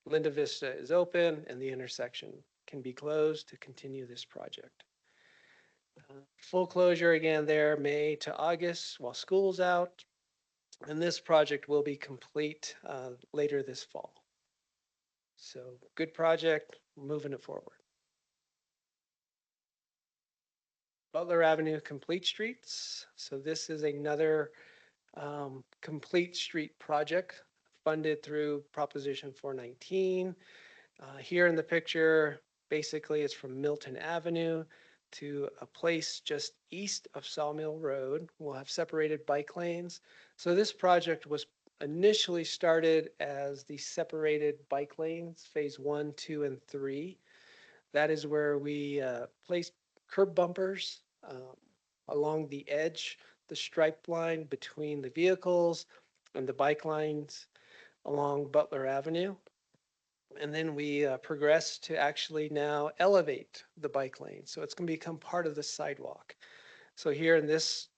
Linda Vista is open and the intersection can be closed to continue this project. Full closure again there, May to August while school's out. And this project will be complete later this fall. So good project, moving it forward. Butler Avenue Complete Streets. So this is another complete street project funded through Proposition 419. Here in the picture, basically it's from Milton Avenue to a place just east of Sawmill Road. We'll have separated bike lanes. So this project was initially started as the separated bike lanes, phase 1, 2, and 3. That is where we placed curb bumpers along the edge, the stripe line between the vehicles and the bike lines along Butler Avenue. And then we progress to actually now elevate the bike lane. So it's going to become part of the sidewalk. So here in this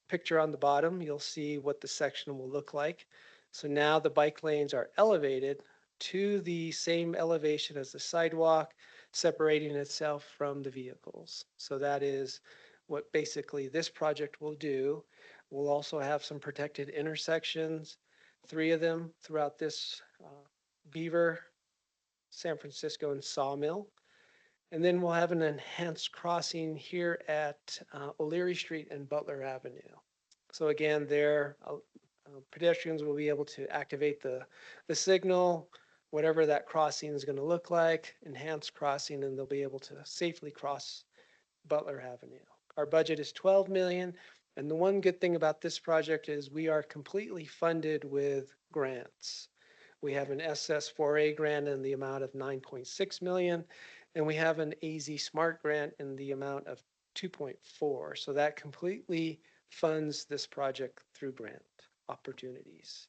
picture on the bottom, you'll see what the section will look like. So now the bike lanes are elevated to the same elevation as the sidewalk, separating itself from the vehicles. So that is what basically this project will do. We'll also have some protected intersections, 3 of them throughout this Beaver, San Francisco, and Sawmill. And then we'll have an enhanced crossing here at O'Leary Street and Butler Avenue. So again, there pedestrians will be able to activate the signal, whatever that crossing is going to look like, enhanced crossing, and they'll be able to safely cross Butler Avenue. Our budget is $12 million. And the one good thing about this project is we are completely funded with grants. We have an SS4A grant in the amount of $9.6 million, and we have an AZ Smart grant in the amount of $2.4. So that completely funds this project through grant opportunities.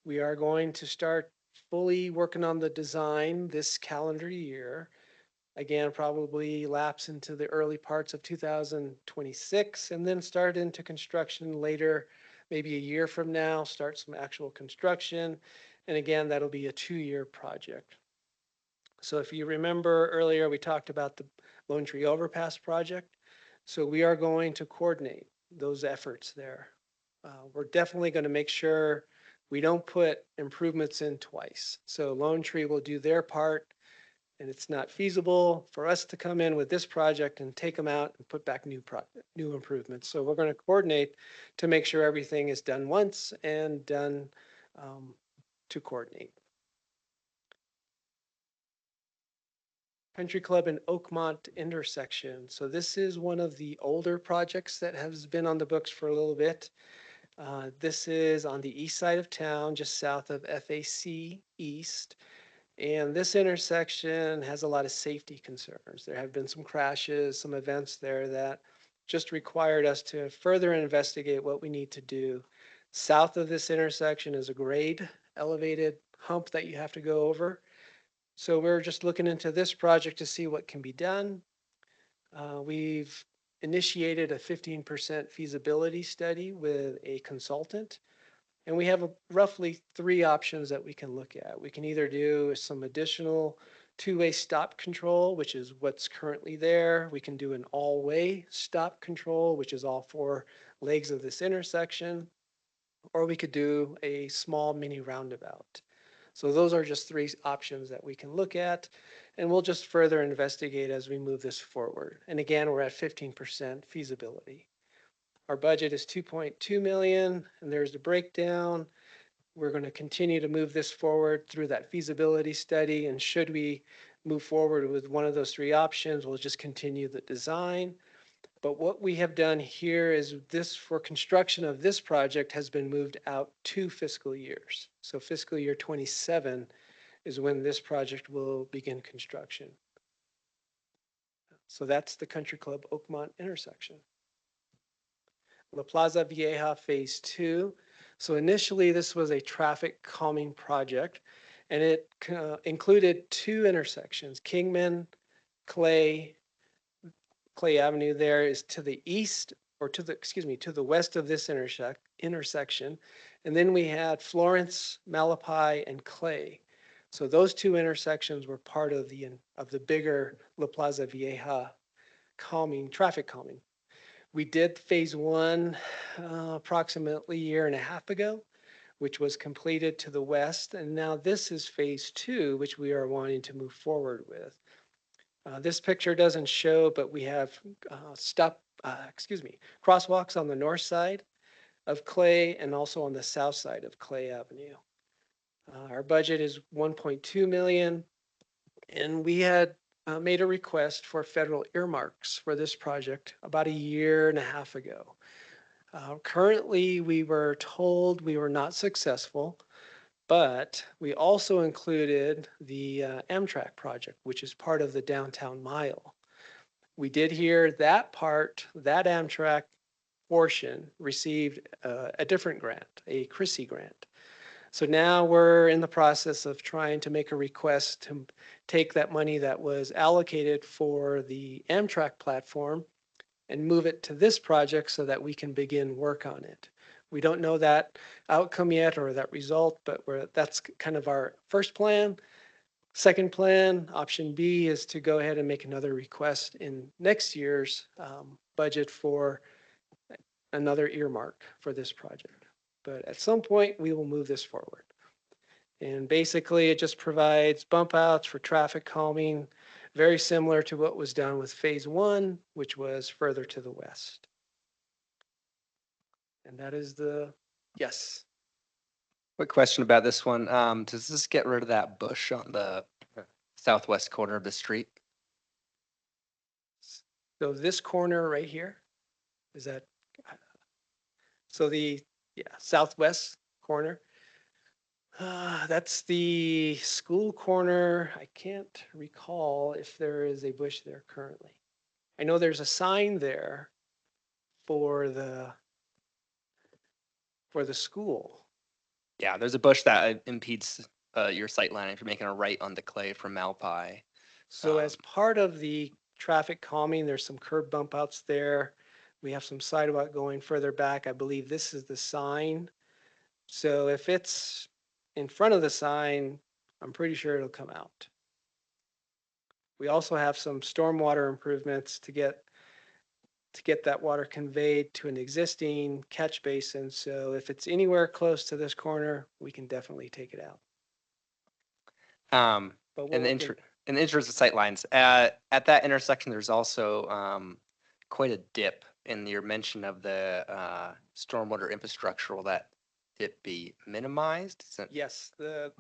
We are going to start fully working on the design this calendar year. Again, probably lapse into the early parts of 2026 and then start into construction later, maybe a year from now, start some actual construction. And again, that'll be a 2-year project. So if you remember earlier, we talked about the Lone Tree Overpass project. So we are going to coordinate those efforts there. We're definitely going to make sure we don't put improvements in twice. So Lone Tree will do their part, and it's not feasible for us to come in with this project and take them out and put back new improvements. So we're going to coordinate to make sure everything is done once and done to coordinate. Country Club and Oakmont intersection. So this is one of the older projects that has been on the books for a little bit. This is on the east side of town, just south of FAC East. And this intersection has a lot of safety concerns. There have been some crashes, some events there that just required us to further investigate what we need to do. South of this intersection is a grade elevated hump that you have to go over. So we're just looking into this project to see what can be done. We've initiated a 15% feasibility study with a consultant. And we have roughly 3 options that we can look at. We can either do some additional 2-way stop control, which is what's currently there. We can do an all-way stop control, which is all 4 legs of this intersection. Or we could do a small mini roundabout. So those are just 3 options that we can look at, and we'll just further investigate as we move this forward. And again, we're at 15% feasibility. Our budget is $2.2 million, and there's the breakdown. We're going to continue to move this forward through that feasibility study, and should we move forward with one of those 3 options, we'll just continue the design. But what we have done here is this, for construction of this project, has been moved out 2 fiscal years. So fiscal year 27 is when this project will begin construction. So that's the Country Club Oakmont intersection. La Plaza Vieja Phase 2. So initially this was a traffic calming project, and it included 2 intersections. Kingman, Clay Avenue there is to the east, or to the west of this intersection. And then we had Florence, Malapai, and Clay. So those two intersections were part of the bigger La Plaza Vieja traffic calming. We did phase one approximately a year and a half ago, which was completed to the west. And now this is phase two, which we are wanting to move forward with. This picture doesn't show, but we have crosswalks on the north side of Clay and also on the south side of Clay Avenue. Our budget is 1.2 million, and we had made a request for federal earmarks for this project about a year and a half ago. Currently, we were told we were not successful, but we also included the Amtrak project, which is part of the downtown mile. We did hear that Amtrak portion received a different grant, a Chrissy grant. So now we're in the process of trying to make a request to take that money that was allocated for the Amtrak platform and move it to this project so that we can begin work on it. We don't know that outcome yet or that result, but that's kind of our first plan. Second plan, option B, is to go ahead and make another request in next year's budget for another earmark for this project. But at some point, we will move this forward. And basically, it just provides bump outs for traffic calming, very similar to what was done with phase one, which was further to the west. And that is yes. Quick question about this one. Does this get rid of that bush on the southwest corner of the street? So this corner right here, is that, so the southwest corner, that's the school corner. I can't recall if there is a bush there currently. I know there's a sign there for the school. Yeah, there's a bush that impedes your sight line if you're making a right onto Clay from Malpai. So as part of the traffic calming, there's some curb bump outs there. We have some sidewalk going further back. I believe this is the sign. So if it's in front of the sign, I'm pretty sure it'll come out. We also have some stormwater improvements to get that water conveyed to an existing catch basin. So if it's anywhere close to this corner, we can definitely take it out. But In the interest of sight lines, at that intersection, there's also quite a dip in your mention of the stormwater infrastructure. Will that dip be minimized? Yes, the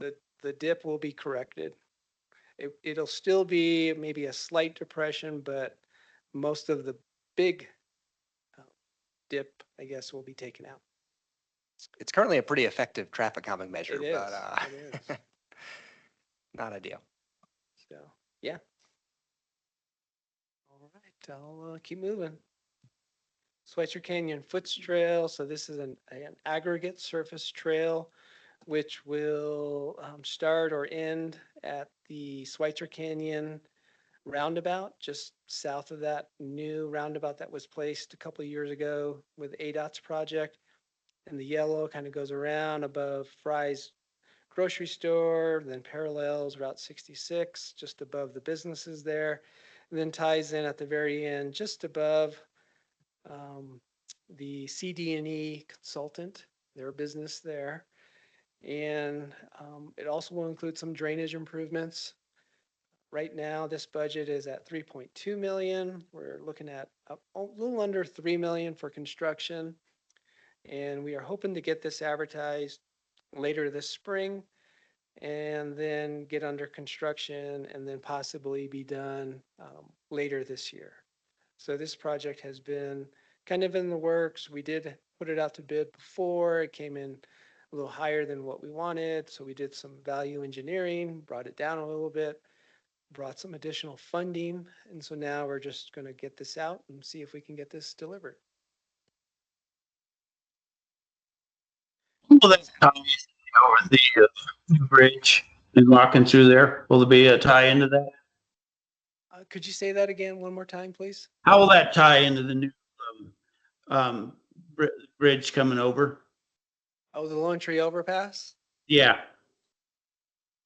dip will be corrected. It'll still be maybe a slight depression, but most of the big dip, I guess, will be taken out. It's currently a pretty effective traffic calming measure, It is. but It is. not ideal. So, yeah. All right, I'll keep moving. Schweitzer Canyon Foots Trail. So this is an aggregate surface trail, which will start or end at the Schweitzer Canyon roundabout, just south of that new roundabout that was placed a couple of years ago with ADOT's project. And the yellow kind of goes around above Fry's grocery store, then parallels Route 66, just above the businesses there, and then ties in at the very end, just above the CD&E consultant, their business there. And it also will include some drainage improvements. Right now, this budget is at 3.2 million. We're looking at a little under 3 million for construction. And we are hoping to get this advertised later this spring and then get under construction and then possibly be done later this year. So this project has been kind of in the works. We did put it out to bid before. It came in a little higher than what we wanted. So we did some value engineering, brought it down a little bit, brought some additional funding. And so now we're just going to get this out and see if we can get this delivered. Well, that's over the new bridge and walking through there. Will there be a tie into that? Could you say that again one more time, please? How will that tie into the new bridge coming over? Oh, the Lone Tree Overpass? Yeah.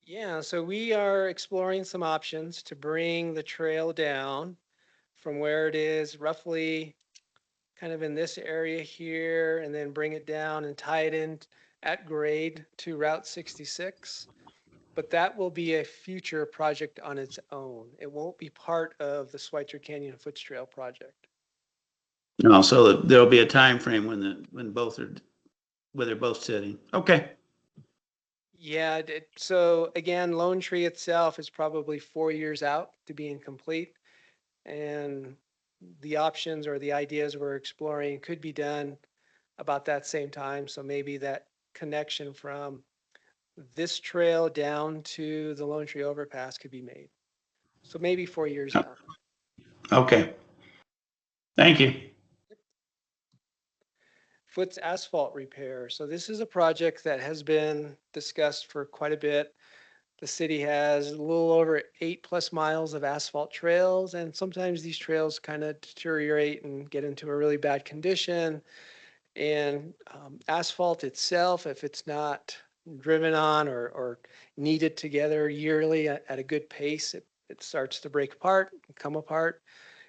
Yeah, so we are exploring some options to bring the trail down from where it is roughly kind of in this area here, and then bring it down and tie it in at grade to Route 66. But that will be a future project on its own. It won't be part of the Schweitzer Canyon Foots Trail project. No, so there'll be a time frame when both are, where they're both sitting. Okay. Yeah, so again, Lone Tree itself is probably 4 years out to being complete. And the options or the ideas we're exploring could be done about that same time. So maybe that connection from this trail down to the Lone Tree Overpass could be made. So maybe 4 years out. Okay. Thank you. Foots asphalt repair. So this is a project that has been discussed for quite a bit. The city has a little over 8+ miles of asphalt trails, and sometimes these trails kind of deteriorate and get into a really bad condition. And asphalt itself, if it's not driven on or kneaded together yearly at a good pace, it starts to break apart, come apart.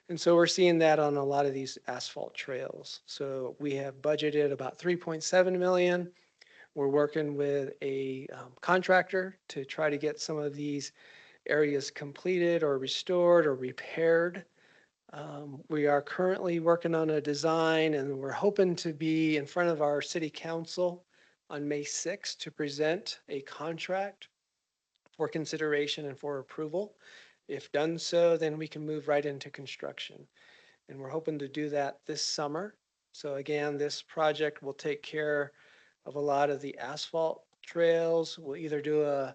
And so we're seeing that on a lot of these asphalt trails. So we have budgeted about 3.7 million. We're working with a contractor to try to get some of these areas completed or restored or repaired. We are currently working on a design, and we're hoping to be in front of our city council on May 6th to present a contract for consideration and for approval. If done so, then we can move right into construction. And we're hoping to do that this summer. So again, this project will take care of a lot of the asphalt trails. We'll either do a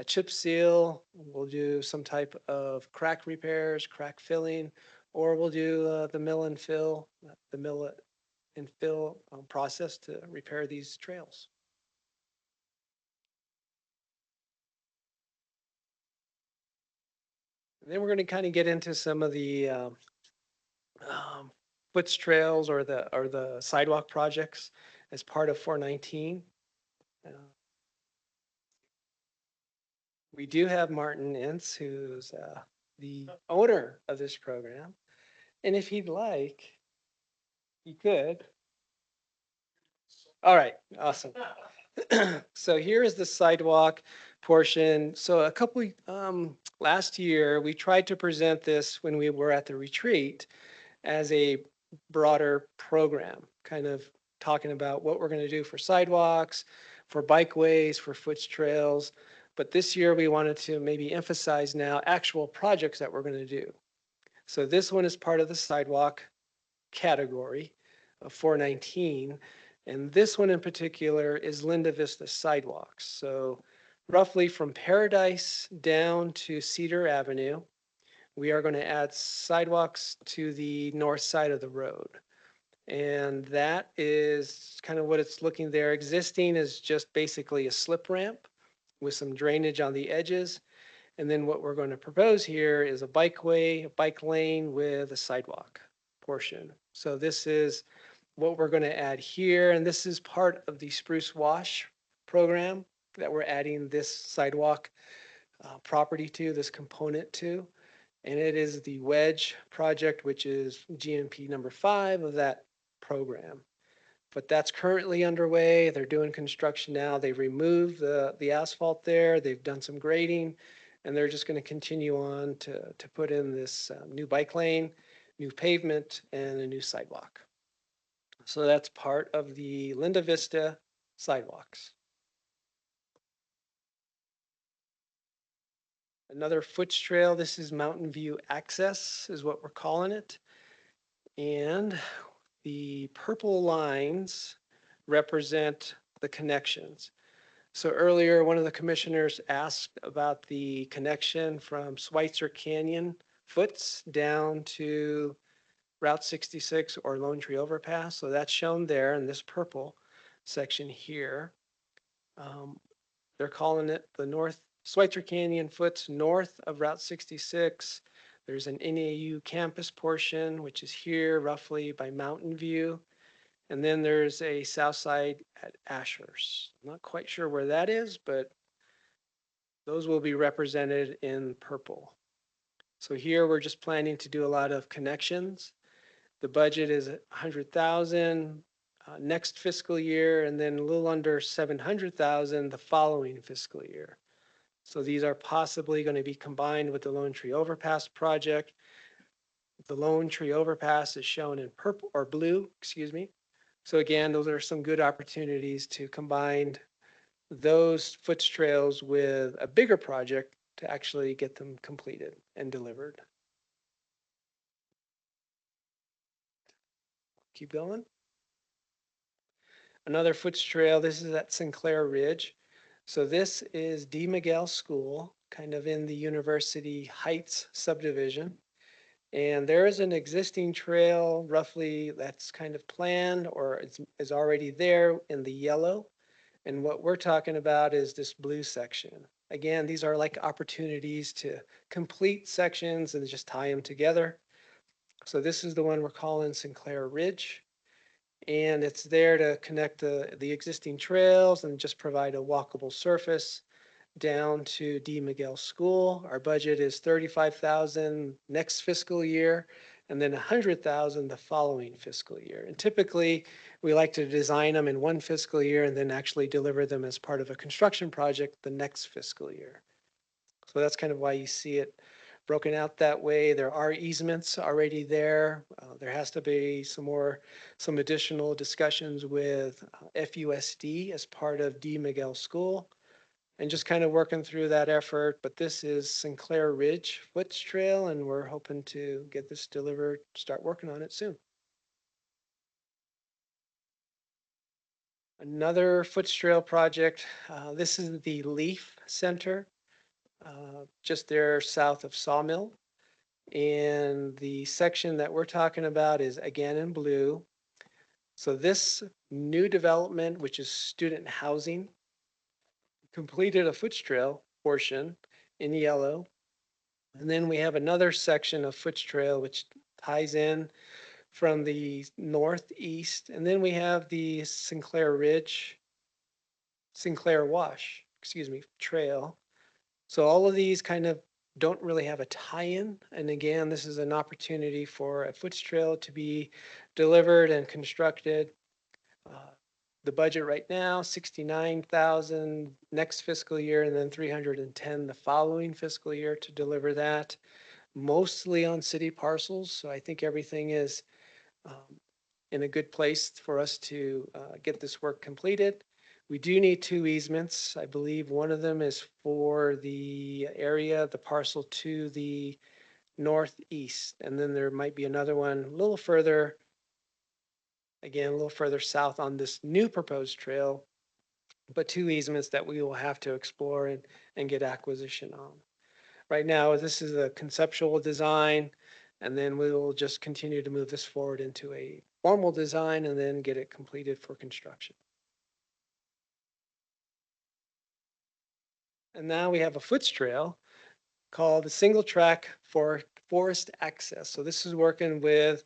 chip seal, we'll do some type of crack repairs, crack filling, or we'll do the mill and fill, process to repair these trails. And then we're going to kind of get into some of the foots trails or the sidewalk projects as part of 419. We do have Martin Ince, who's the owner of this program. And if he'd like, he could. All right, awesome. So here is the sidewalk portion. So last year, we tried to present this when we were at the retreat as a broader program, kind of talking about what we're going to do for sidewalks, for bikeways, for foots trails. But this year we wanted to maybe emphasize now actual projects that we're going to do. So this one is part of the sidewalk category of 419. And this one in particular is Linda Vista sidewalks. So roughly from Paradise down to Cedar Avenue, we are going to add sidewalks to the north side of the road. And that is kind of what it's looking there. Existing is just basically a slip ramp with some drainage on the edges. And then what we're going to propose here is a bikeway, a bike lane with a sidewalk portion. So this is what we're going to add here. And this is part of the Spruce Wash program that we're adding this sidewalk property to, this component to. And it is the wedge project, which is GMP number 5 of that program. But that's currently underway. They're doing construction now. They've removed the asphalt there. They've done some grading, and they're just going to continue on to put in this new bike lane, new pavement, and a new sidewalk. So that's part of the Linda Vista sidewalks. Another foots trail, this is Mountain View Access is what we're calling it. And the purple lines represent the connections. So earlier, one of the commissioners asked about the connection from Schweitzer Canyon Foots down to Route 66 or Lone Tree Overpass. So that's shown there in this purple section here. They're calling it the North Schweitzer Canyon Foots north of Route 66. There's an NAU campus portion, which is here roughly by Mountain View. And then there's a south side at Ashers. I'm not quite sure where that is, but Those will be represented in purple. So here we're just planning to do a lot of connections. The budget is 100,000 next fiscal year, and then a little under 700,000 the following fiscal year. So these are possibly going to be combined with the Lone Tree Overpass project. The Lone Tree Overpass is shown in purple or blue, excuse me. So again, those are some good opportunities to combine those foot trails with a bigger project to actually get them completed and delivered. Keep going. Another foot trail, this is at Sinclair Ridge. So this is D. Miguel School, kind of in the University Heights subdivision. And there is an existing trail roughly that's kind of planned or is already there in the yellow. And what we're talking about is this blue section. Again, these are like opportunities to complete sections and just tie them together. So this is the one we're calling Sinclair Ridge. And it's there to connect the existing trails and just provide a walkable surface down to D. Miguel School. Our budget is 35,000 next fiscal year, and then 100,000 the following fiscal year. And typically, we like to design them in one fiscal year and then actually deliver them as part of a construction project the next fiscal year. So that's kind of why you see it broken out that way. There are easements already there. There has to be some additional discussions with FUSD as part of D. Miguel School, and just kind of working through that effort. But this is Sinclair Ridge Foots Trail, and we're hoping to get this delivered, start working on it soon. Another Foots Trail project, this is the Leaf Center, just there south of Sawmill. And the section that we're talking about is again in blue. So this new development, which is student housing, completed a foot trail portion in yellow. And then we have another section of foot trail which ties in from the northeast. And then we have the Sinclair Wash, trail. So all of these kind of don't really have a tie-in. And again, this is an opportunity for a foot trail to be delivered and constructed. The budget right now, 69,000 next fiscal year, and then 310 the following fiscal year to deliver that, mostly on city parcels. So I think everything is in a good place for us to get this work completed. We do need 2 easements. I believe one of them is for the area, the parcel to the northeast. And then there might be another one a little further, again, a little further south on this new proposed trail, but 2 easements that we will have to explore and get acquisition on. Right now, this is a conceptual design, and then we will just continue to move this forward into a formal design and then get it completed for construction. And now we have a foots trail called the single track for forest access. So this is working with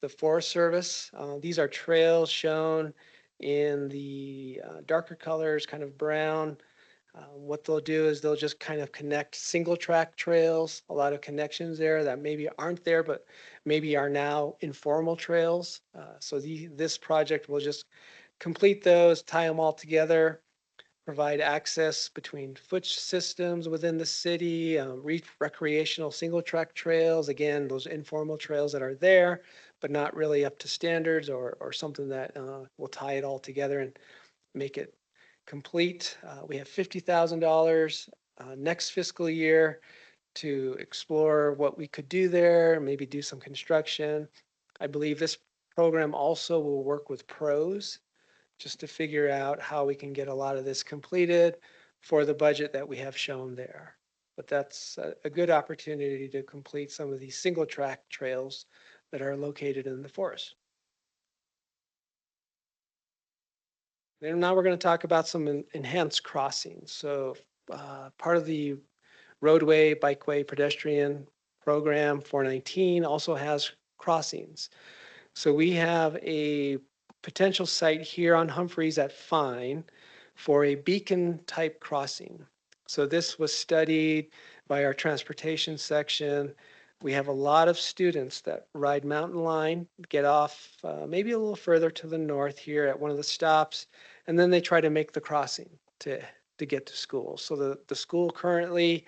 the Forest Service. These are trails shown in the darker colors, kind of brown. What they'll do is they'll just kind of connect single track trails, a lot of connections there that maybe aren't there, but maybe are now informal trails. So this project will just complete those, tie them all together, provide access between foot systems within the city, recreational single track trails, again, those informal trails that are there, but not really up to standards or something that will tie it all together and make it complete. We have $50,000 next fiscal year to explore what we could do there, maybe do some construction. I believe this program also will work with pros just to figure out how we can get a lot of this completed for the budget that we have shown there. But that's a good opportunity to complete some of these single track trails that are located in the forest. And now we're going to talk about some enhanced crossings. So part of the roadway, bikeway, pedestrian program 419 also has crossings. So we have a potential site here on Humphreys at Fine for a beacon type crossing. So this was studied by our transportation section. We have a lot of students that ride Mountain Line, get off maybe a little further to the north here at one of the stops, and then they try to make the crossing to get to school. So the school currently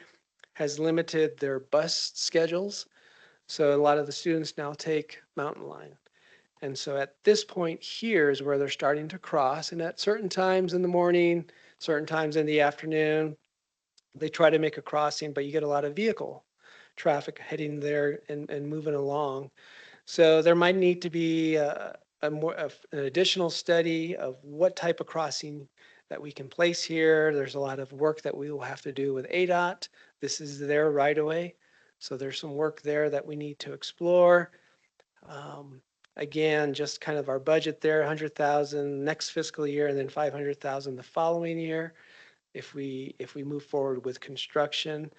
has limited their bus schedules. So a lot of the students now take Mountain Line. And so at this point here is where they're starting to cross. And at certain times in the morning, certain times in the afternoon, they try to make a crossing, but you get a lot of vehicle traffic heading there and moving along. So there might need to be an additional study of what type of crossing that we can place here. There's a lot of work that we will have to do with ADOT. This is their right of way. So there's some work there that we need to explore. Again, just kind of our budget there, 100,000 next fiscal year and then 500,000 the following year if we move forward with construction.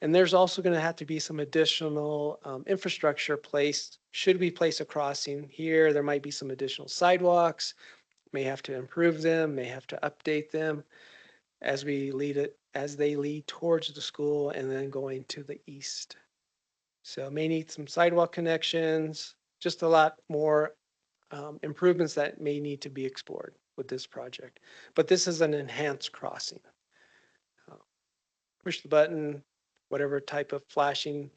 And there's also going to have to be some additional infrastructure placed. Should we place a crossing here, there might be some additional sidewalks, may have to improve them, may have to update them as they lead towards the school and then going to the east. So may need some sidewalk connections, just a lot more improvements that may need to be explored with this project. But this is an enhanced crossing. Push the button, whatever type of flashing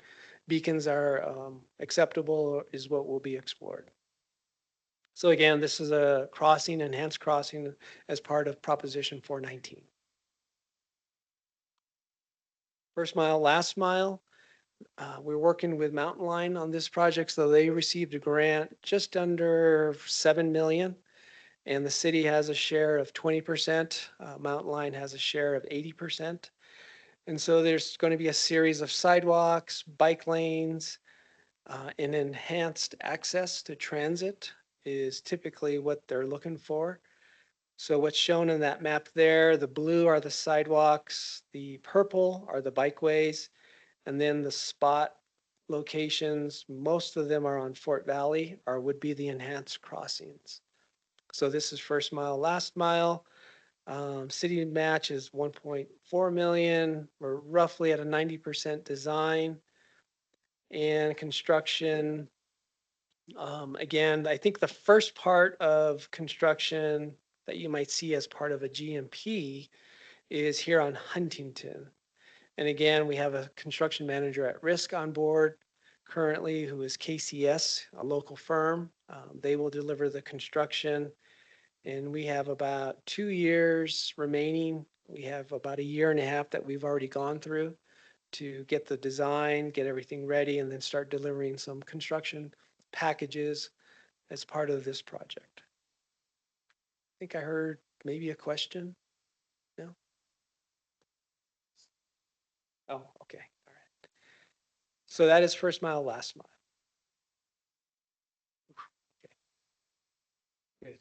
beacons are acceptable is what will be explored. So again, this is a crossing, enhanced crossing as part of Proposition 419. First mile, last mile. We're working with Mountain Line on this project, so they received a grant just under 7 million, and the city has a share of 20%. Mountain Line has a share of 80%. And so there's going to be a series of sidewalks, bike lanes, and enhanced access to transit is typically what they're looking for. So what's shown in that map there, the blue are the sidewalks, the purple are the bikeways, and then the spot locations, most of them are on Fort Valley or would be the enhanced crossings. So this is first mile, last mile. City match is 1.4 million. We're roughly at a 90% design and construction. Again, I think the first part of construction that you might see as part of a GMP is here on Huntington. And again, we have a construction manager at risk on board currently who is KCS, a local firm. They will deliver the construction. And we have about 2 years remaining. We have about a year and a half that we've already gone through to get the design, get everything ready, and then start delivering some construction packages as part of this project. I think I heard maybe a question. No? Oh, okay. All right. So that is first mile, last mile. Okay. Good.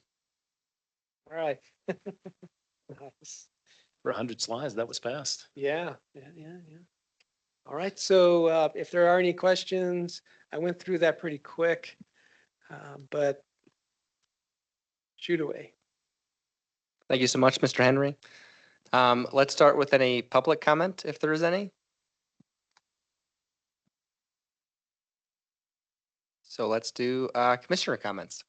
All right. Nice. For 100 slides, that was fast. Yeah. All right. So if there are any questions, I went through that pretty quick, but shoot away. Thank you so much, Mr. Henry. Let's start with any public comment, if there is any. So let's do commissioner comments.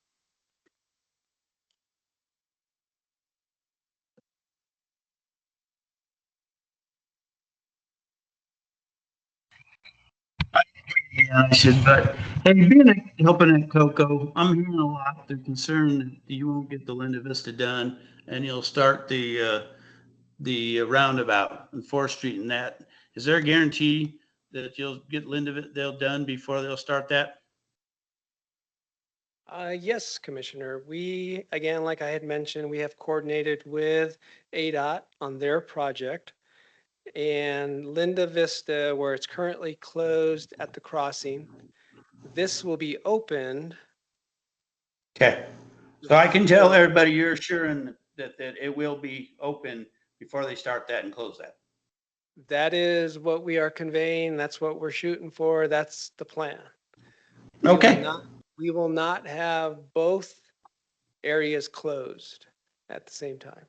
Yeah, I should, but hey, being helping at Cocoa, I'm hearing a lot. They're concerned that you won't get the Linda Vista done and you'll start the roundabout on 4th Street and that. Is there a guarantee that you'll get they'll done before they'll start that? Yes, Commissioner. We, again, like I had mentioned, we have coordinated with ADOT on their project. And Linda Vista, where it's currently closed at the crossing, this will be opened. Okay. So I can tell everybody you're assuring that it will be open before they start that and close that. That is what we are conveying. That's what we're shooting for. That's the plan. Okay. We will not have both areas closed at the same time.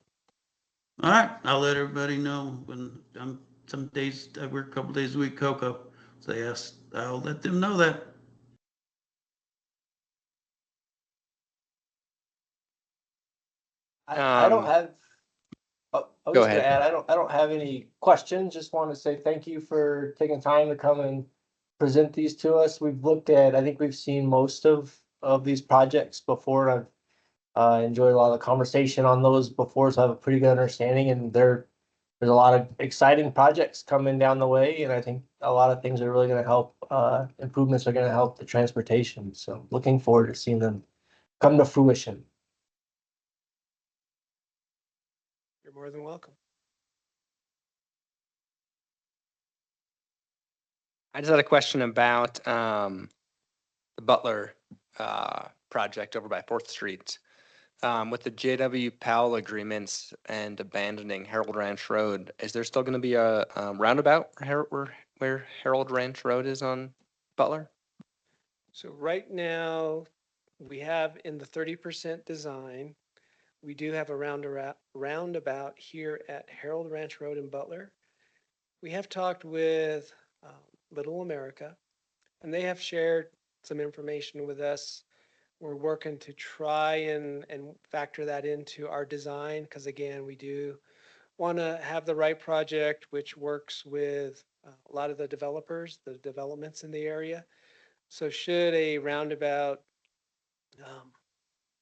All right, I'll let everybody know when some days, I work a couple days a week, Cocoa. So yes, I'll let them know that. I don't have, I was Go just gonna ahead. add, I don't have any questions. Just want to say thank you for taking time to come and present these to us. We've looked at, I think we've seen most of these projects before. I've enjoyed a lot of the conversation on those before, so I have a pretty good understanding. And there's a lot of exciting projects coming down the way, and I think a lot of things are really going to help. Improvements are going to help the transportation. So looking forward to seeing them come to fruition. You're more than welcome. I just had a question about the Butler project over by 4th Street. With the JW Powell agreements and abandoning Harold Ranch Road, is there still going to be a roundabout where Harold Ranch Road is on Butler? So right now, we have in the 30% design, we do have a roundabout here at Harold Ranch Road in Butler. We have talked with Little America, and they have shared some information with us. We're working to try and factor that into our design, because again, we do want to have the right project which works with a lot of the developers, the developments in the area. So should a roundabout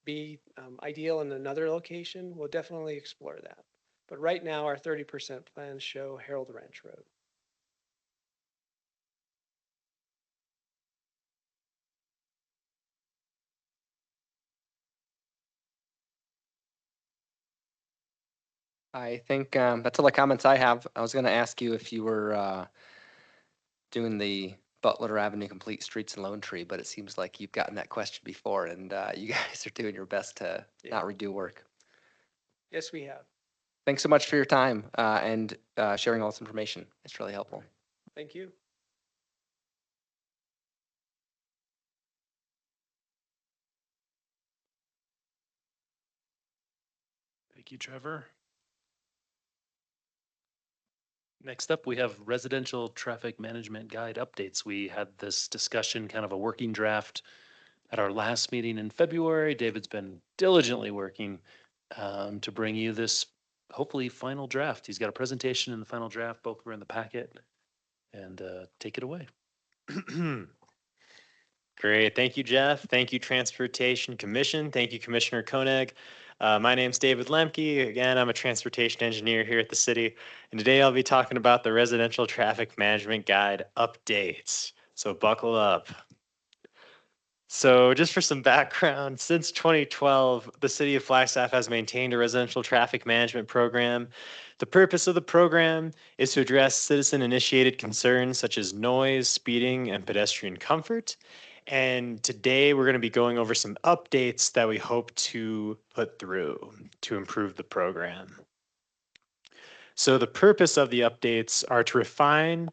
be ideal in another location, we'll definitely explore that. But right now, our 30% plans show Harold Ranch Road. I think that's all the comments I have. I was going to ask you if you were doing the Butler Avenue Complete Streets and Lone Tree, but it seems like you've gotten that question before, and you guys are doing your best to not redo work. Yes, we have. Thanks so much for your time and sharing all this information. It's really helpful. Thank you. Thank you, Trevor. Next up, we have residential traffic management guide updates. We had this discussion, kind of a working draft at our last meeting in February. David's been diligently working to bring you this hopefully final draft. He's got a presentation in the final draft. Both were in the packet. And take it away. Great. Thank you, Jeff. Thank you, Transportation Commission. Thank you, Commissioner Koenig. My name's David Lemke. Again, I'm a transportation engineer here at the city. And today I'll be talking about the Residential Traffic Management Guide updates. So buckle up. So just for some background, since 2012, the city of Flagstaff has maintained a residential traffic management program. The purpose of the program is to address citizen-initiated concerns such as noise, speeding, and pedestrian comfort. And today we're going to be going over some updates that we hope to put through to improve the program. So the purpose of the updates are to refine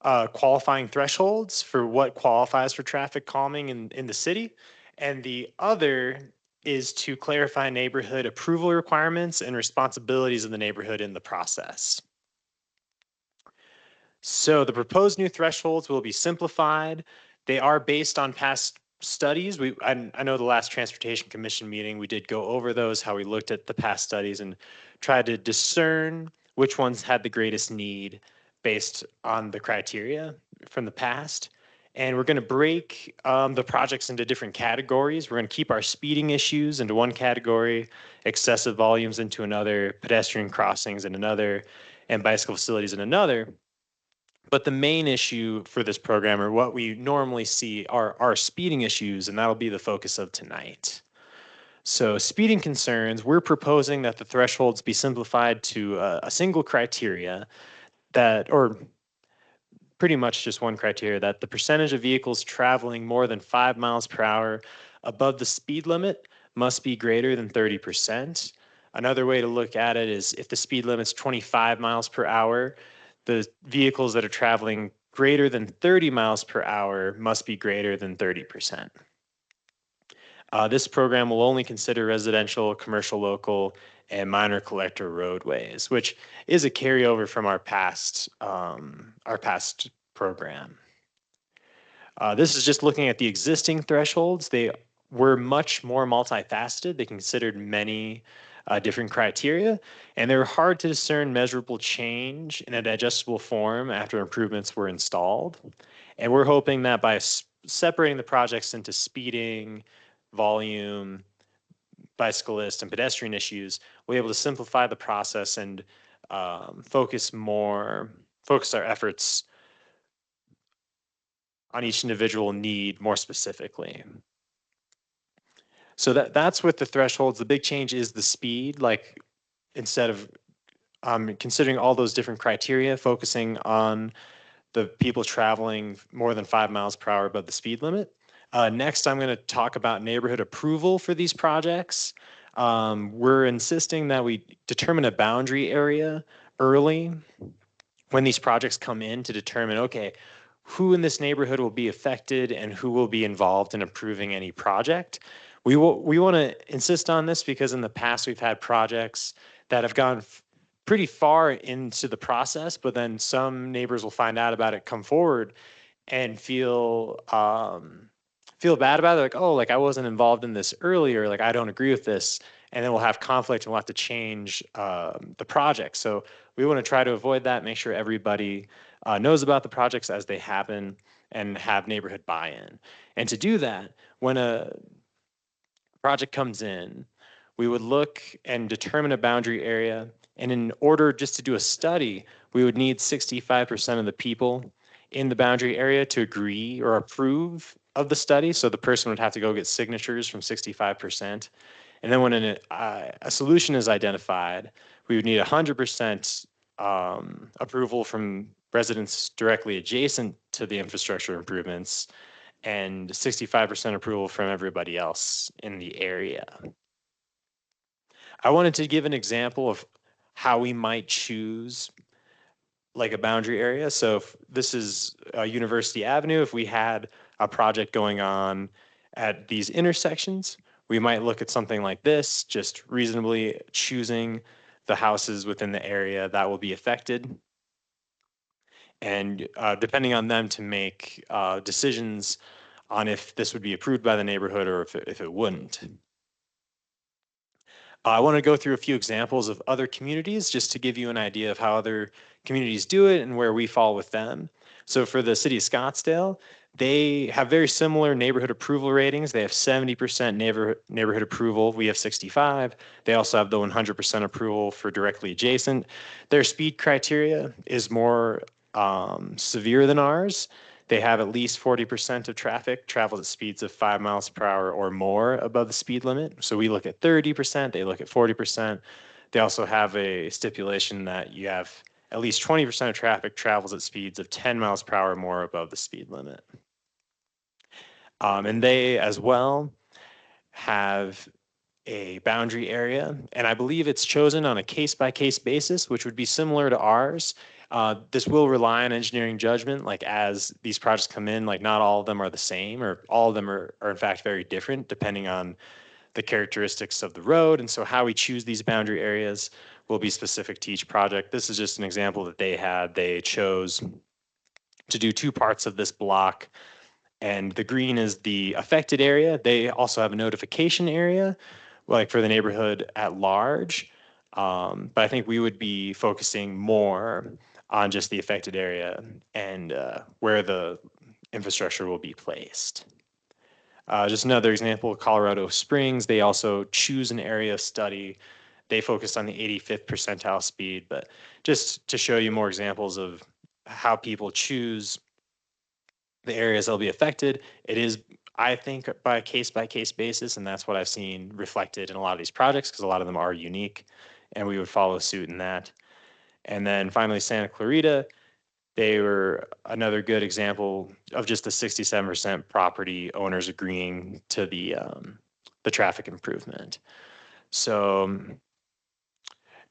qualifying thresholds for what qualifies for traffic calming in the city. And the other is to clarify neighborhood approval requirements and responsibilities of the neighborhood in the process. So the proposed new thresholds will be simplified. They are based on past studies. I know the last Transportation Commission meeting, we did go over those, how we looked at the past studies and tried to discern which ones had the greatest need based on the criteria from the past. And we're going to break the projects into different categories. We're going to keep our speeding issues into one category, excessive volumes into another, pedestrian crossings in another, and bicycle facilities in another. But the main issue for this program, or what we normally see, are speeding issues, and that'll be the focus of tonight. So speeding concerns, we're proposing that the thresholds be simplified to a single criteria that, or pretty much just one criteria, that the percentage of vehicles traveling more than 5 miles per hour above the speed limit must be greater than 30%. Another way to look at it is if the speed limit's 25 miles per hour, the vehicles that are traveling greater than 30 miles per hour must be greater than 30%. This program will only consider residential, commercial, local, and minor collector roadways, which is a carryover from our past program. This is just looking at the existing thresholds. They were much more multifaceted. They considered many different criteria, and they were hard to discern measurable change in a digestible form after improvements were installed. And we're hoping that by separating the projects into speeding, volume, bicyclist, and pedestrian issues, we'll be able to simplify the process and focus our efforts on each individual need more specifically. So that's with the thresholds. The big change is the speed. Like instead of considering all those different criteria, focusing on the people traveling more than 5 miles per hour above the speed limit. Next, I'm going to talk about neighborhood approval for these projects. We're insisting that we determine a boundary area early when these projects come in to determine, okay, who in this neighborhood will be affected and who will be involved in approving any project. We want to insist on this because in the past we've had projects that have gone pretty far into the process, but then some neighbors will find out about it, come forward, and feel bad about it. Like, oh, like I wasn't involved in this earlier. Like I don't agree with this, and then we'll have conflict and we'll have to change the project. So we want to try to avoid that. Make sure everybody knows about the projects as they happen and have neighborhood buy-in. And to do that, when a project comes in, we would look and determine a boundary area. And in order just to do a study, we would need 65% of the people in the boundary area to agree or approve of the study. So the person would have to go get signatures from 65%. And then when a solution is identified, we would need 100% approval from residents directly adjacent to the infrastructure improvements and 65% approval from everybody else in the area. I wanted to give an example of how we might choose like a boundary area. So if this is University Avenue, if we had a project going on at these intersections, we might look at something like this, just reasonably choosing the houses within the area that will be affected. And depending on them to make decisions on if this would be approved by the neighborhood or if it wouldn't. I want to go through a few examples of other communities just to give you an idea of how other communities do it and where we fall with them. So for the city of Scottsdale, they have very similar neighborhood approval ratings. They have 70% neighborhood approval. We have 65. They also have the 100% approval for directly adjacent. Their speed criteria is more severe than ours. They have at least 40% of traffic travels at speeds of 5 miles per hour or more above the speed limit. So we look at 30%, they look at 40%. They also have a stipulation that you have at least 20% of traffic travels at speeds of 10 miles per hour or more above the speed limit. And they as well have a boundary area, and I believe it's chosen on a case-by-case basis, which would be similar to ours. This will rely on engineering judgment, like as these projects come in, like not all of them are the same, or all of them are in fact very different depending on the characteristics of the road. And so how we choose these boundary areas will be specific to each project. This is just an example that they had. They chose to do 2 parts of this block, and the green is the affected area. They also have a notification area, like for the neighborhood at large. But I think we would be focusing more on just the affected area and where the infrastructure will be placed. Just another example, Colorado Springs, they also choose an area of study. They focused on the 85th percentile speed, but just to show you more examples of how people choose the areas that'll be affected, it is, I think, by a case-by-case basis, and that's what I've seen reflected in a lot of these projects because a lot of them are unique, and we would follow suit in that. And then finally, Santa Clarita, they were another good example of just the 67% property owners agreeing to the traffic improvement. So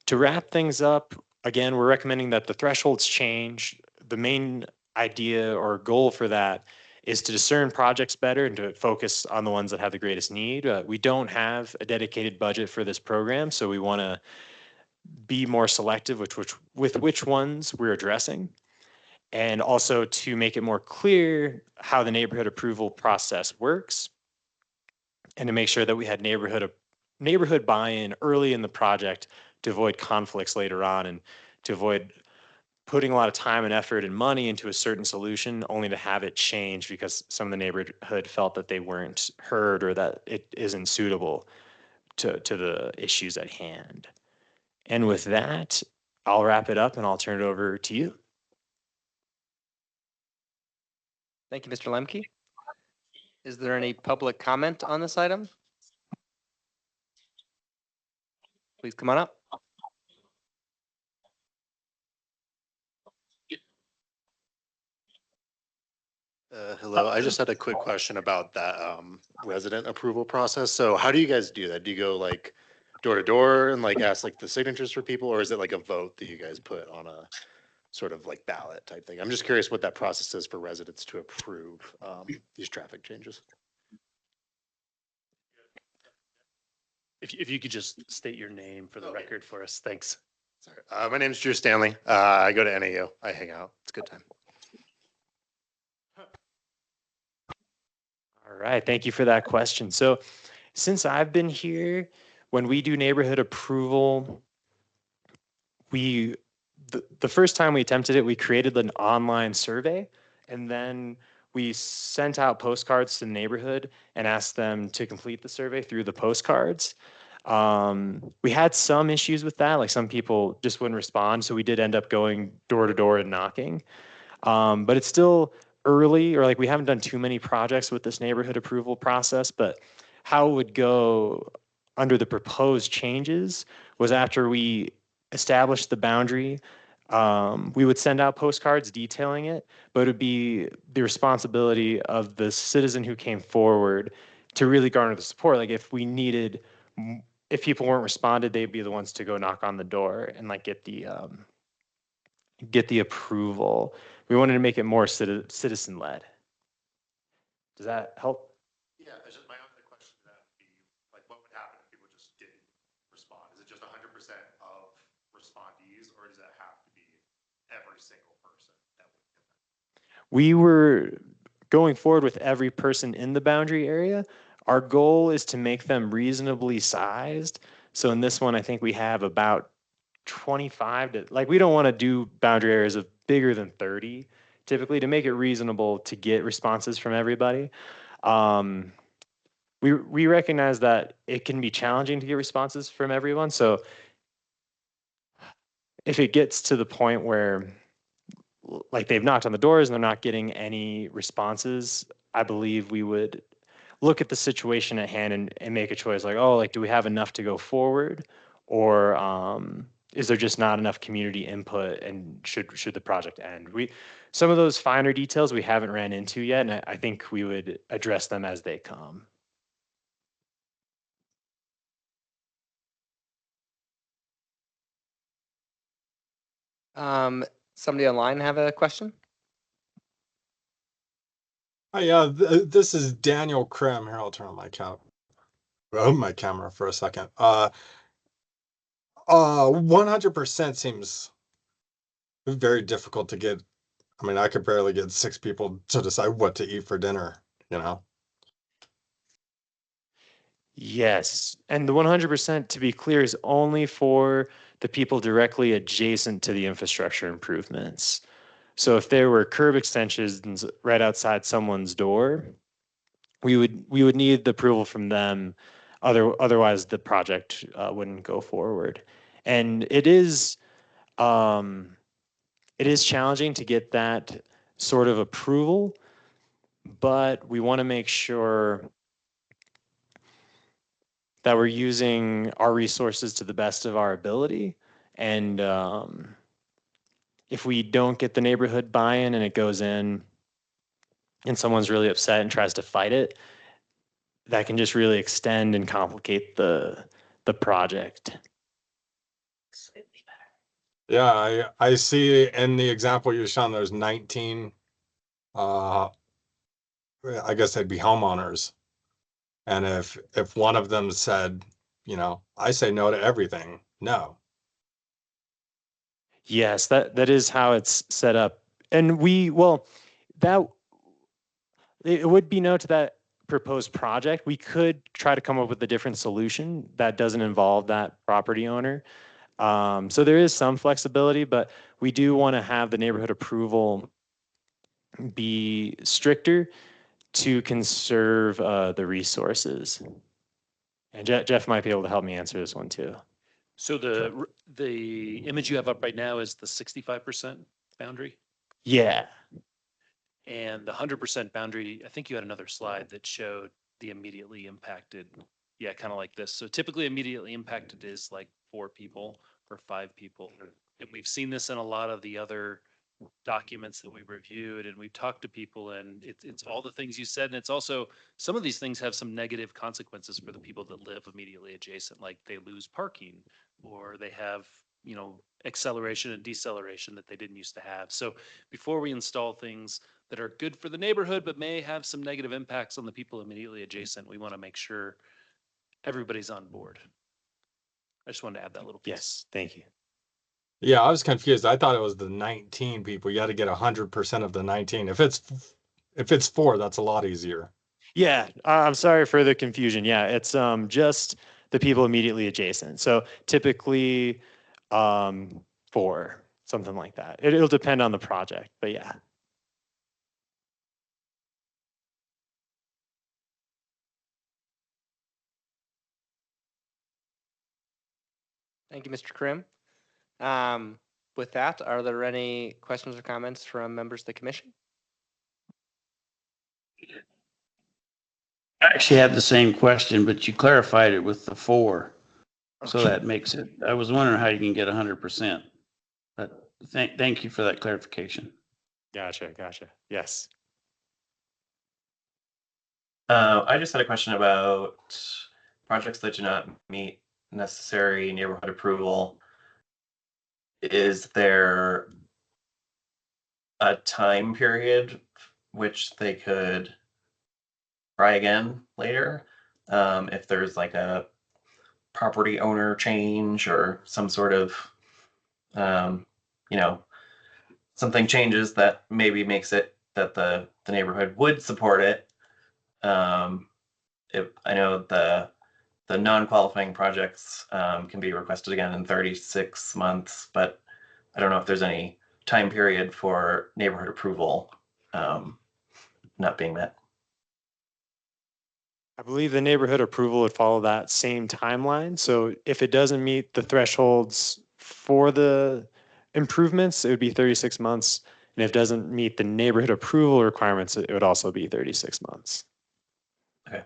to wrap things up, again, we're recommending that the thresholds change. The main idea or goal for that is to discern projects better and to focus on the ones that have the greatest need. We don't have a dedicated budget for this program, so we want to be more selective with which ones we're addressing, and also to make it more clear how the neighborhood approval process works, and to make sure that we had neighborhood buy-in early in the project to avoid conflicts later on, and to avoid putting a lot of time and effort and money into a certain solution only to have it change because some of the neighborhood felt that they weren't heard or that it isn't suitable to the issues at hand. And with that, I'll wrap it up and I'll turn it over to you. Thank you, Mr. Lemke. Is there any public comment on this item? Please come on up. Hello, I just had a quick question about that resident approval process. So how do you guys do that? Do you go like door to door and like ask like the signatures for people, or is it like a vote that you guys put on a sort of like ballot type thing? I'm just curious what that process is for residents to approve these traffic changes. If you could just state your name for the record for us, thanks. Sorry. My name's Drew Stanley. I go to NAU. I hang out. It's a good time. All right, thank you for that question. So since I've been here, when we do neighborhood approval, the first time we attempted it, we created an online survey, and then we sent out postcards to the neighborhood and asked them to complete the survey through the postcards. We had some issues with that, like some people just wouldn't respond, so we did end up going door to door and knocking. But it's still early, or like we haven't done too many projects with this neighborhood approval process, but how it would go under the proposed changes was after we established the boundary, we would send out postcards detailing it, but it would be the responsibility of the citizen who came forward to really garner the support. Like if people weren't responded, they'd be the ones to go knock on the door and like get the approval. We wanted to make it more citizen led. Does that help? Yeah, it's just my other question to that would be like, what would happen if people just didn't respond? Is it just 100% of respondees, or does that have to be every single person that would get that? We were going forward with every person in the boundary area. Our goal is to make them reasonably sized. So in this one, I think we have about 25 to, like, we don't want to do boundary areas of bigger than 30 typically to make it reasonable to get responses from everybody. We recognize that it can be challenging to get responses from everyone. So if it gets to the point where like they've knocked on the doors and they're not getting any responses, I believe we would look at the situation at hand and make a choice like, oh, like, do we have enough to go forward? Or is there just not enough community input and should the project end? Some of those finer details we haven't ran into yet, and I think we would address them as they come. Somebody online have a question? Hi, this is Daniel Krim. Here, I'll turn on my camera for a second. 100% seems very difficult to get. I mean, I could barely get 6 people to decide what to eat for dinner, you know? Yes, and the 100%, to be clear, is only for the people directly adjacent to the infrastructure improvements. So if there were curb extensions right outside someone's door, we would need the approval from them. Otherwise, the project wouldn't go forward. And it is challenging to get that sort of approval, but we want to make sure that we're using our resources to the best of our ability. And if we don't get the neighborhood buy-in and it goes in and someone's really upset and tries to fight it, that can just really extend and complicate the project. Yeah, I see in the example you're showing, there's 19 I guess they'd be homeowners. And if one of them said, I say no to everything, no. Yes, that is how it's set up. And that it would be no to that proposed project. We could try to come up with a different solution that doesn't involve that property owner. So there is some flexibility, but we do want to have the neighborhood approval be stricter to conserve the resources. And Jeff might be able to help me answer this one too. So the image you have up right now is the 65% boundary? Yeah. And the 100% boundary, I think you had another slide that showed the immediately impacted. Yeah, kind of like this. So typically immediately impacted is like 4 people or 5 people. And we've seen this in a lot of the other documents that we reviewed, and we've talked to people, and it's all the things you said. And it's also, some of these things have some negative consequences for the people that live immediately adjacent, like they lose parking, or they have, acceleration and deceleration that they didn't used to have. So before we install things that are good for the neighborhood, but may have some negative impacts on the people immediately adjacent, we want to make sure everybody's on board. I just wanted to add that little piece. Yes. Thank you. Yeah, I was confused. I thought it was the 19 people. You had to get 100% of the 19. If it's 4, that's a lot easier. Yeah, I'm sorry for the confusion. Yeah, it's just the people immediately adjacent. So typically 4, something like that. It'll depend on the project, but yeah. Thank you, Mr. Krim. With that, are there any questions or comments from members of the commission? I actually had the same question, but you clarified it with the 4. So that makes it, I was wondering how you can get 100%. But thank you for that clarification. Gotcha. Yes. I just had a question about projects that do not meet necessary neighborhood approval. Is there a time period which they could try again later? If there's like a property owner change or some sort of, something changes that maybe makes it that the neighborhood would support it. I know the non-qualifying projects can be requested again in 36 months, but I don't know if there's any time period for neighborhood approval not being met. I believe the neighborhood approval would follow that same timeline. So if it doesn't meet the thresholds for the improvements, it would be 36 months. And if it doesn't meet the neighborhood approval requirements, it would also be 36 months. Okay.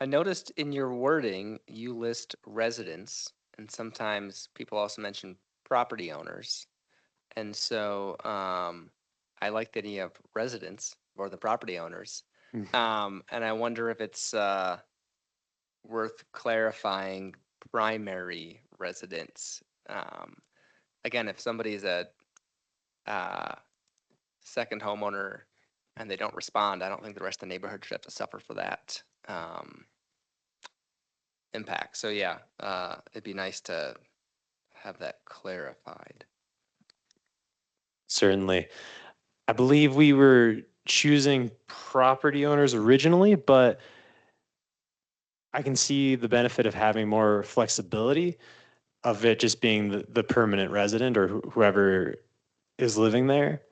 I noticed in your wording, you list residents, and sometimes people also mention property owners. And so I like the idea of residents or the property owners. And I wonder if it's worth clarifying primary residents. Again, if somebody's a second homeowner and they don't respond, I don't think the rest of the neighborhood should have to suffer for that impact. So yeah, it'd be nice to have that clarified. Certainly. I believe we were choosing property owners originally, but I can see the benefit of having more flexibility of it just being the permanent resident or whoever is living there.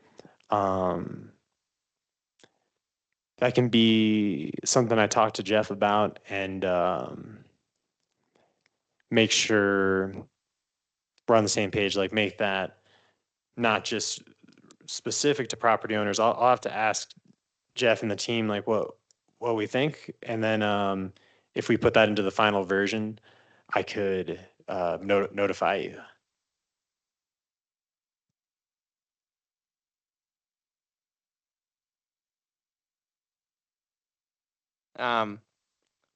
That can be something I talked to Jeff about and make sure we're on the same page, like make that not just specific to property owners. I'll have to ask Jeff and the team like what we think, and then if we put that into the final version, I could notify you.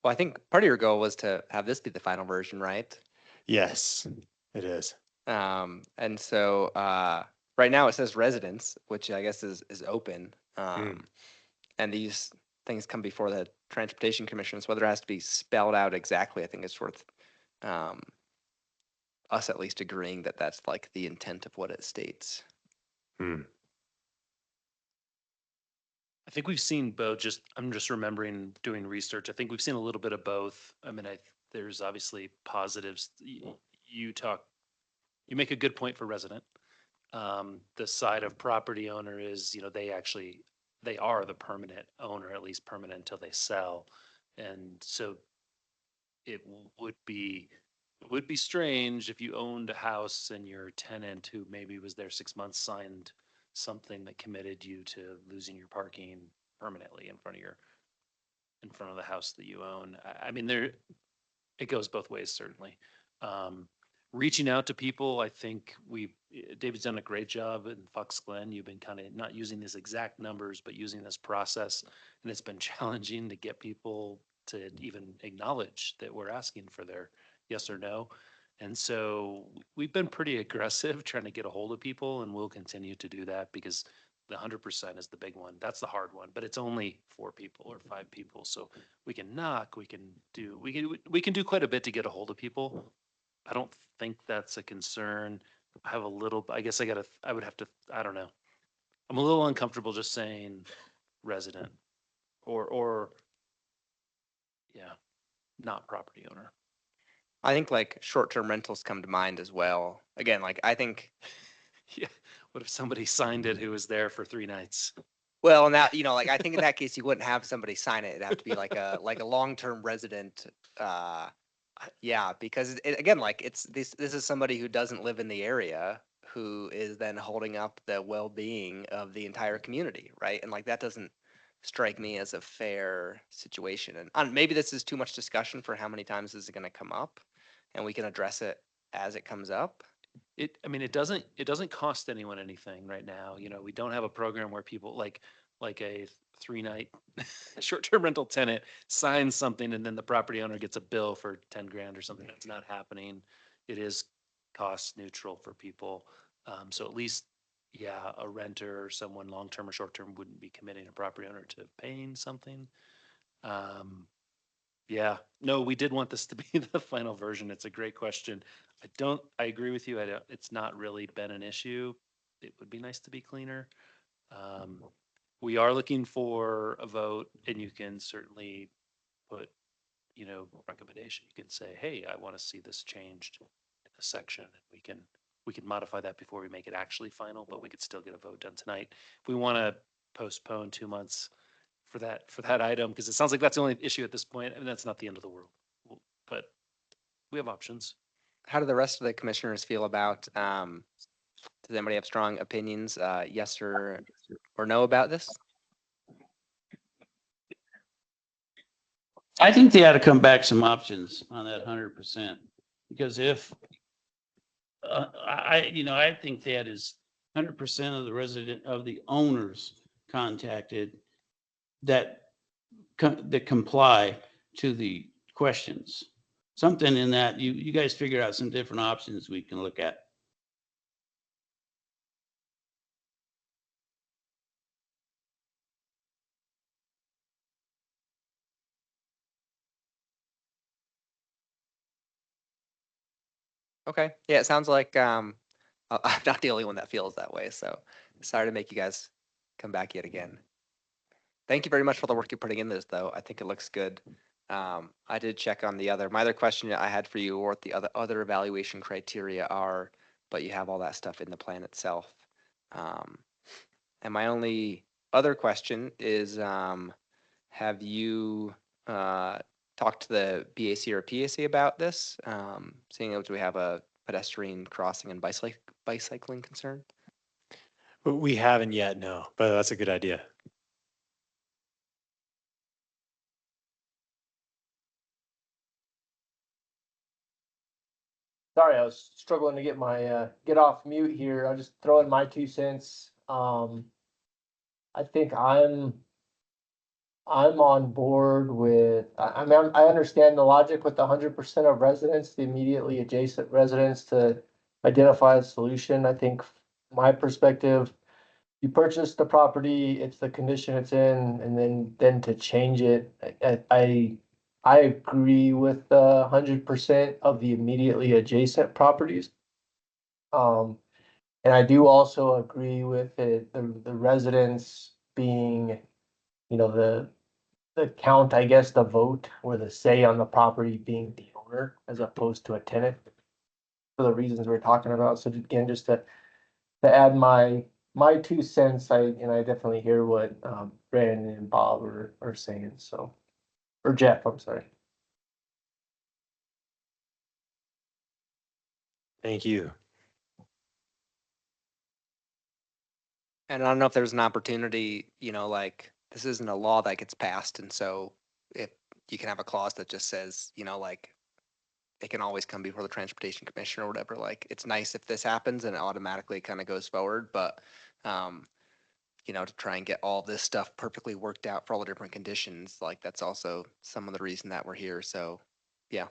Well, I think part of your goal was to have this be the final version, right? Yes, it is. And so right now it says residents, which I guess is open. And these things come before the Transportation Commission. So whether it has to be spelled out exactly, I think it's worth us at least agreeing that that's like the intent of what it states. I think we've seen both. I'm just remembering doing research. I think we've seen a little bit of both. I mean, there's obviously positives. You make a good point for resident. The side of property owner is, they are the permanent owner, at least permanent until they sell. And so it would be strange if you owned a house and your tenant who maybe was there 6 months signed something that committed you to losing your parking permanently in front of the house that you own. I mean, it goes both ways, certainly. Reaching out to people, I think David's done a great job in Fox Glen. You've been kind of not using these exact numbers, but using this process, and it's been challenging to get people to even acknowledge that we're asking for their yes or no. And so we've been pretty aggressive trying to get a hold of people, and we'll continue to do that because the 100% is the big one. That's the hard one, but it's only 4 people or 5 people. So we can knock, we can do quite a bit to get a hold of people. I don't think that's a concern. I have a little, I guess I would have to, I don't know. I'm a little uncomfortable just saying resident or yeah, not property owner. I think like short-term rentals come to mind as well. Again, like I think, Yeah. What if somebody signed it who was there for 3 nights? well, now, like I think in that case, you wouldn't have somebody sign it. It'd have to be like a long-term resident. Yeah, because again, like this is somebody who doesn't live in the area who is then holding up the well-being of the entire community, right? And like that doesn't strike me as a fair situation. And maybe this is too much discussion for how many times this is going to come up, and we can address it as it comes up. I mean, it doesn't cost anyone anything right now. We don't have a program where people like a 3-night short-term rental tenant signs something and then the property owner gets a bill for 10 grand or something. That's not happening. It is cost neutral for people. So at least, yeah, a renter or someone long-term or short-term wouldn't be committing a property owner to paying something. Yeah, no, we did want this to be the final version. It's a great question. I agree with you. It's not really been an issue. It would be nice to be cleaner. We are looking for a vote, and you can certainly put, recommendation. You can say, hey, I want to see this changed in a section. We can modify that before we make it actually final, but we could still get a vote done tonight. If we want to postpone 2 months for that item, because it sounds like that's the only issue at this point, and that's not the end of the world. But we have options. How do the rest of the commissioners feel about? Does anybody have strong opinions, yes or no about this? I think they ought to come back some options on that 100%, because if I think that is 100% of the resident of the owners contacted that comply to the questions. Something in that you guys figure out some different options we can look at. Okay. Yeah, it sounds like I'm not the only one that feels that way. So sorry to make you guys come back yet again. Thank you very much for the work you're putting in this, though. I think it looks good. I did check on my other question I had for you, or what the other evaluation criteria are, but you have all that stuff in the plan itself. And my only other question is, have you talked to the BAC or PAC about this, seeing as we have a pedestrian crossing and bicycling concern? We haven't yet, no, but that's a good idea. Sorry, I was struggling to get my get off mute here. I'll just throw in my 2 cents. I think I'm I'm on board with, I mean, I understand the logic with the 100% of residents, the immediately adjacent residents to identify a solution. I think my perspective, you purchase the property, it's the condition it's in, and then to change it, I agree with the 100% of the immediately adjacent properties. And I do also agree with the residents being, you know, the count, I guess, the vote or the say on the property being the owner as opposed to a tenant for the reasons we're talking about. So again, just to add my 2 cents, I definitely hear what Brandon and Bob are saying. So, or Jeff, I'm sorry. Thank you. And I don't know if there's an opportunity, like, this isn't a law that gets passed, and so if you can have a clause that just says, like, it can always come before the Transportation Commission or whatever, like, it's nice if this happens and it automatically kind of goes forward, but, to try and get all this stuff perfectly worked out for all the different conditions, like, that's also some of the reason that we're here, so, yeah.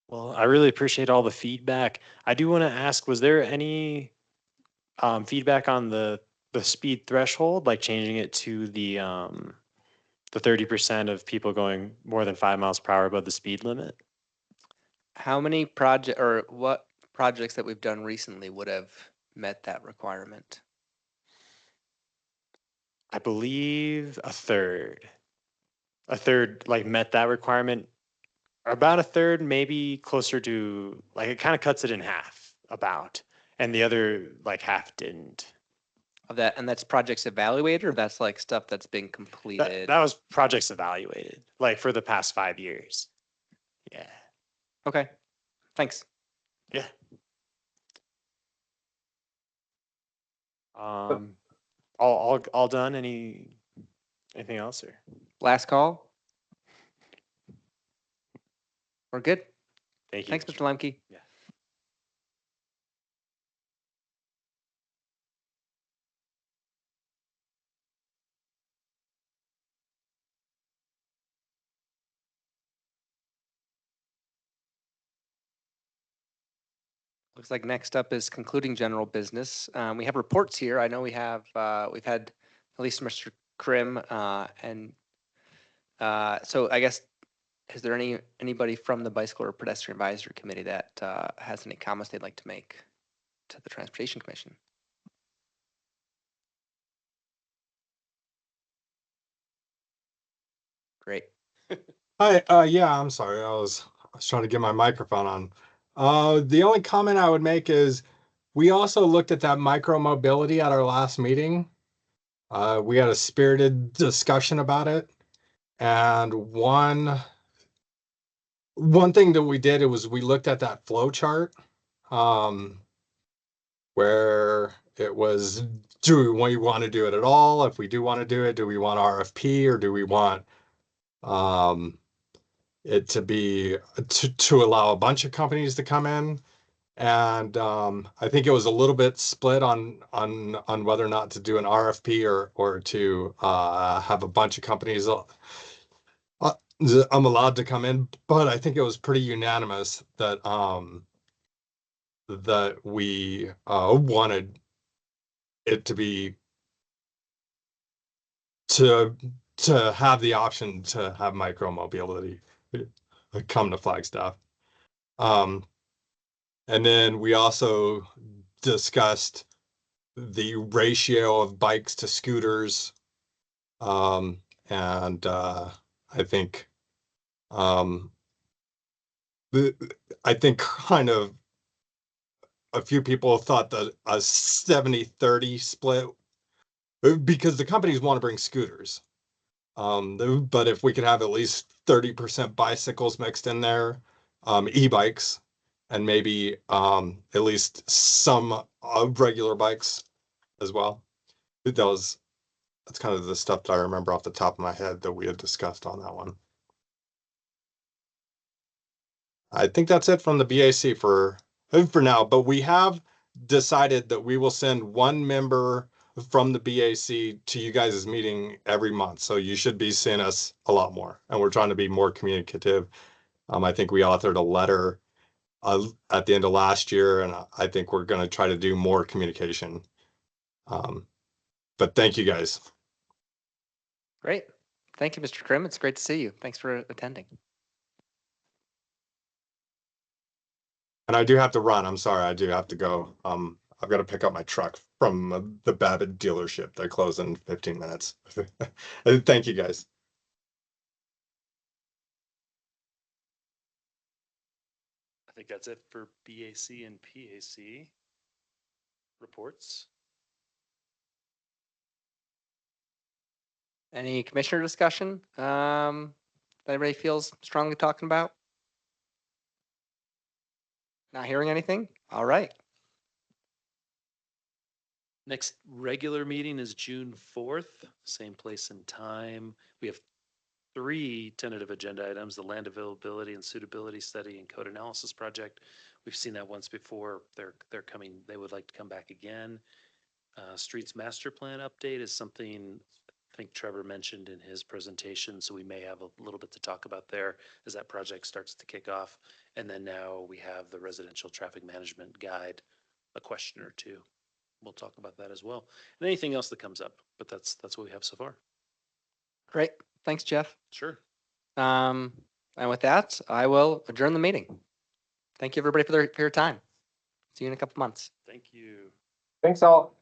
Well, I really appreciate all the feedback. I do want to ask, was there any feedback on the speed threshold, like changing it to the 30% of people going more than 5 miles per hour above the speed limit? How many what projects that we've done recently would have met that requirement? I believe a third. A third like met that requirement. About a third, maybe closer to like it kind of cuts it in half about, and the other like half didn't. Of that, and that's projects evaluated, or that's like stuff that's been That, completed? that was projects evaluated, like for the past 5 years. Yeah. Okay, thanks. Yeah. All done. Anything else or? Last call? We're good? Thank you. Thanks, Mr. Lemke. Yeah. Looks like next up is concluding general business. We have reports here. I know we've had at least Mr. Krim, and so I guess, is there anybody from the Bicycle or Pedestrian Advisory Committee that has any comments they'd like to make to the Transportation Commission? Great. Hi, yeah, I'm sorry. I was trying to get my microphone on. The only comment I would make is we also looked at that micro mobility at our last meeting. We had a spirited discussion about it. And one thing that we did, it was we looked at that flow chart, where it was, do we want to do it at all? If we do want to do it, do we want RFP or do we want it to be to allow a bunch of companies to come in? And I think it was a little bit split on whether or not to do an RFP or to have a bunch of companies I'm allowed to come in. But I think it was pretty unanimous that that we wanted it to be to have the option to have micro mobility come to Flagstaff. And then we also discussed the ratio of bikes to scooters. And I think I think kind of a few people thought that a 70-30 split, because the companies want to bring scooters. But if we could have at least 30% bicycles mixed in there, e-bikes, and maybe at least some regular bikes as well. That's kind of the stuff that I remember off the top of my head that we had discussed on that one. I think that's it from the BAC for for now, but we have decided that we will send one member from the BAC to you guys' meeting every month. So you should be seeing us a lot more. And we're trying to be more communicative. I think we authored a letter at the end of last year, and I think we're going to try to do more communication. But thank you guys. Great. Thank you, Mr. Krim. It's great to see you. Thanks for attending. And I do have to run. I'm sorry. I do have to go. I've got to pick up my truck from the Babbitt dealership. They close in 15 minutes. Thank you guys. I think that's it for BAC and PAC reports. Any commissioner discussion? That anybody feels strongly talking about? Not hearing anything? All right. Next regular meeting is June 4th, same place and time. We have 3 tentative agenda items: the land availability and suitability study and code analysis project. We've seen that once before. They're coming. They would like to come back again. Streets master plan update is something I think Trevor mentioned in his presentation, so we may have a little bit to talk about there as that project starts to kick off. And then now we have the residential traffic management guide, a question or two. We'll talk about that as well. And anything else that comes up, but that's what we have so far. Great. Thanks, Jeff. Sure. And with that, I will adjourn the meeting. Thank you, everybody, for your time. See you in a couple months. Thank you. Thanks all.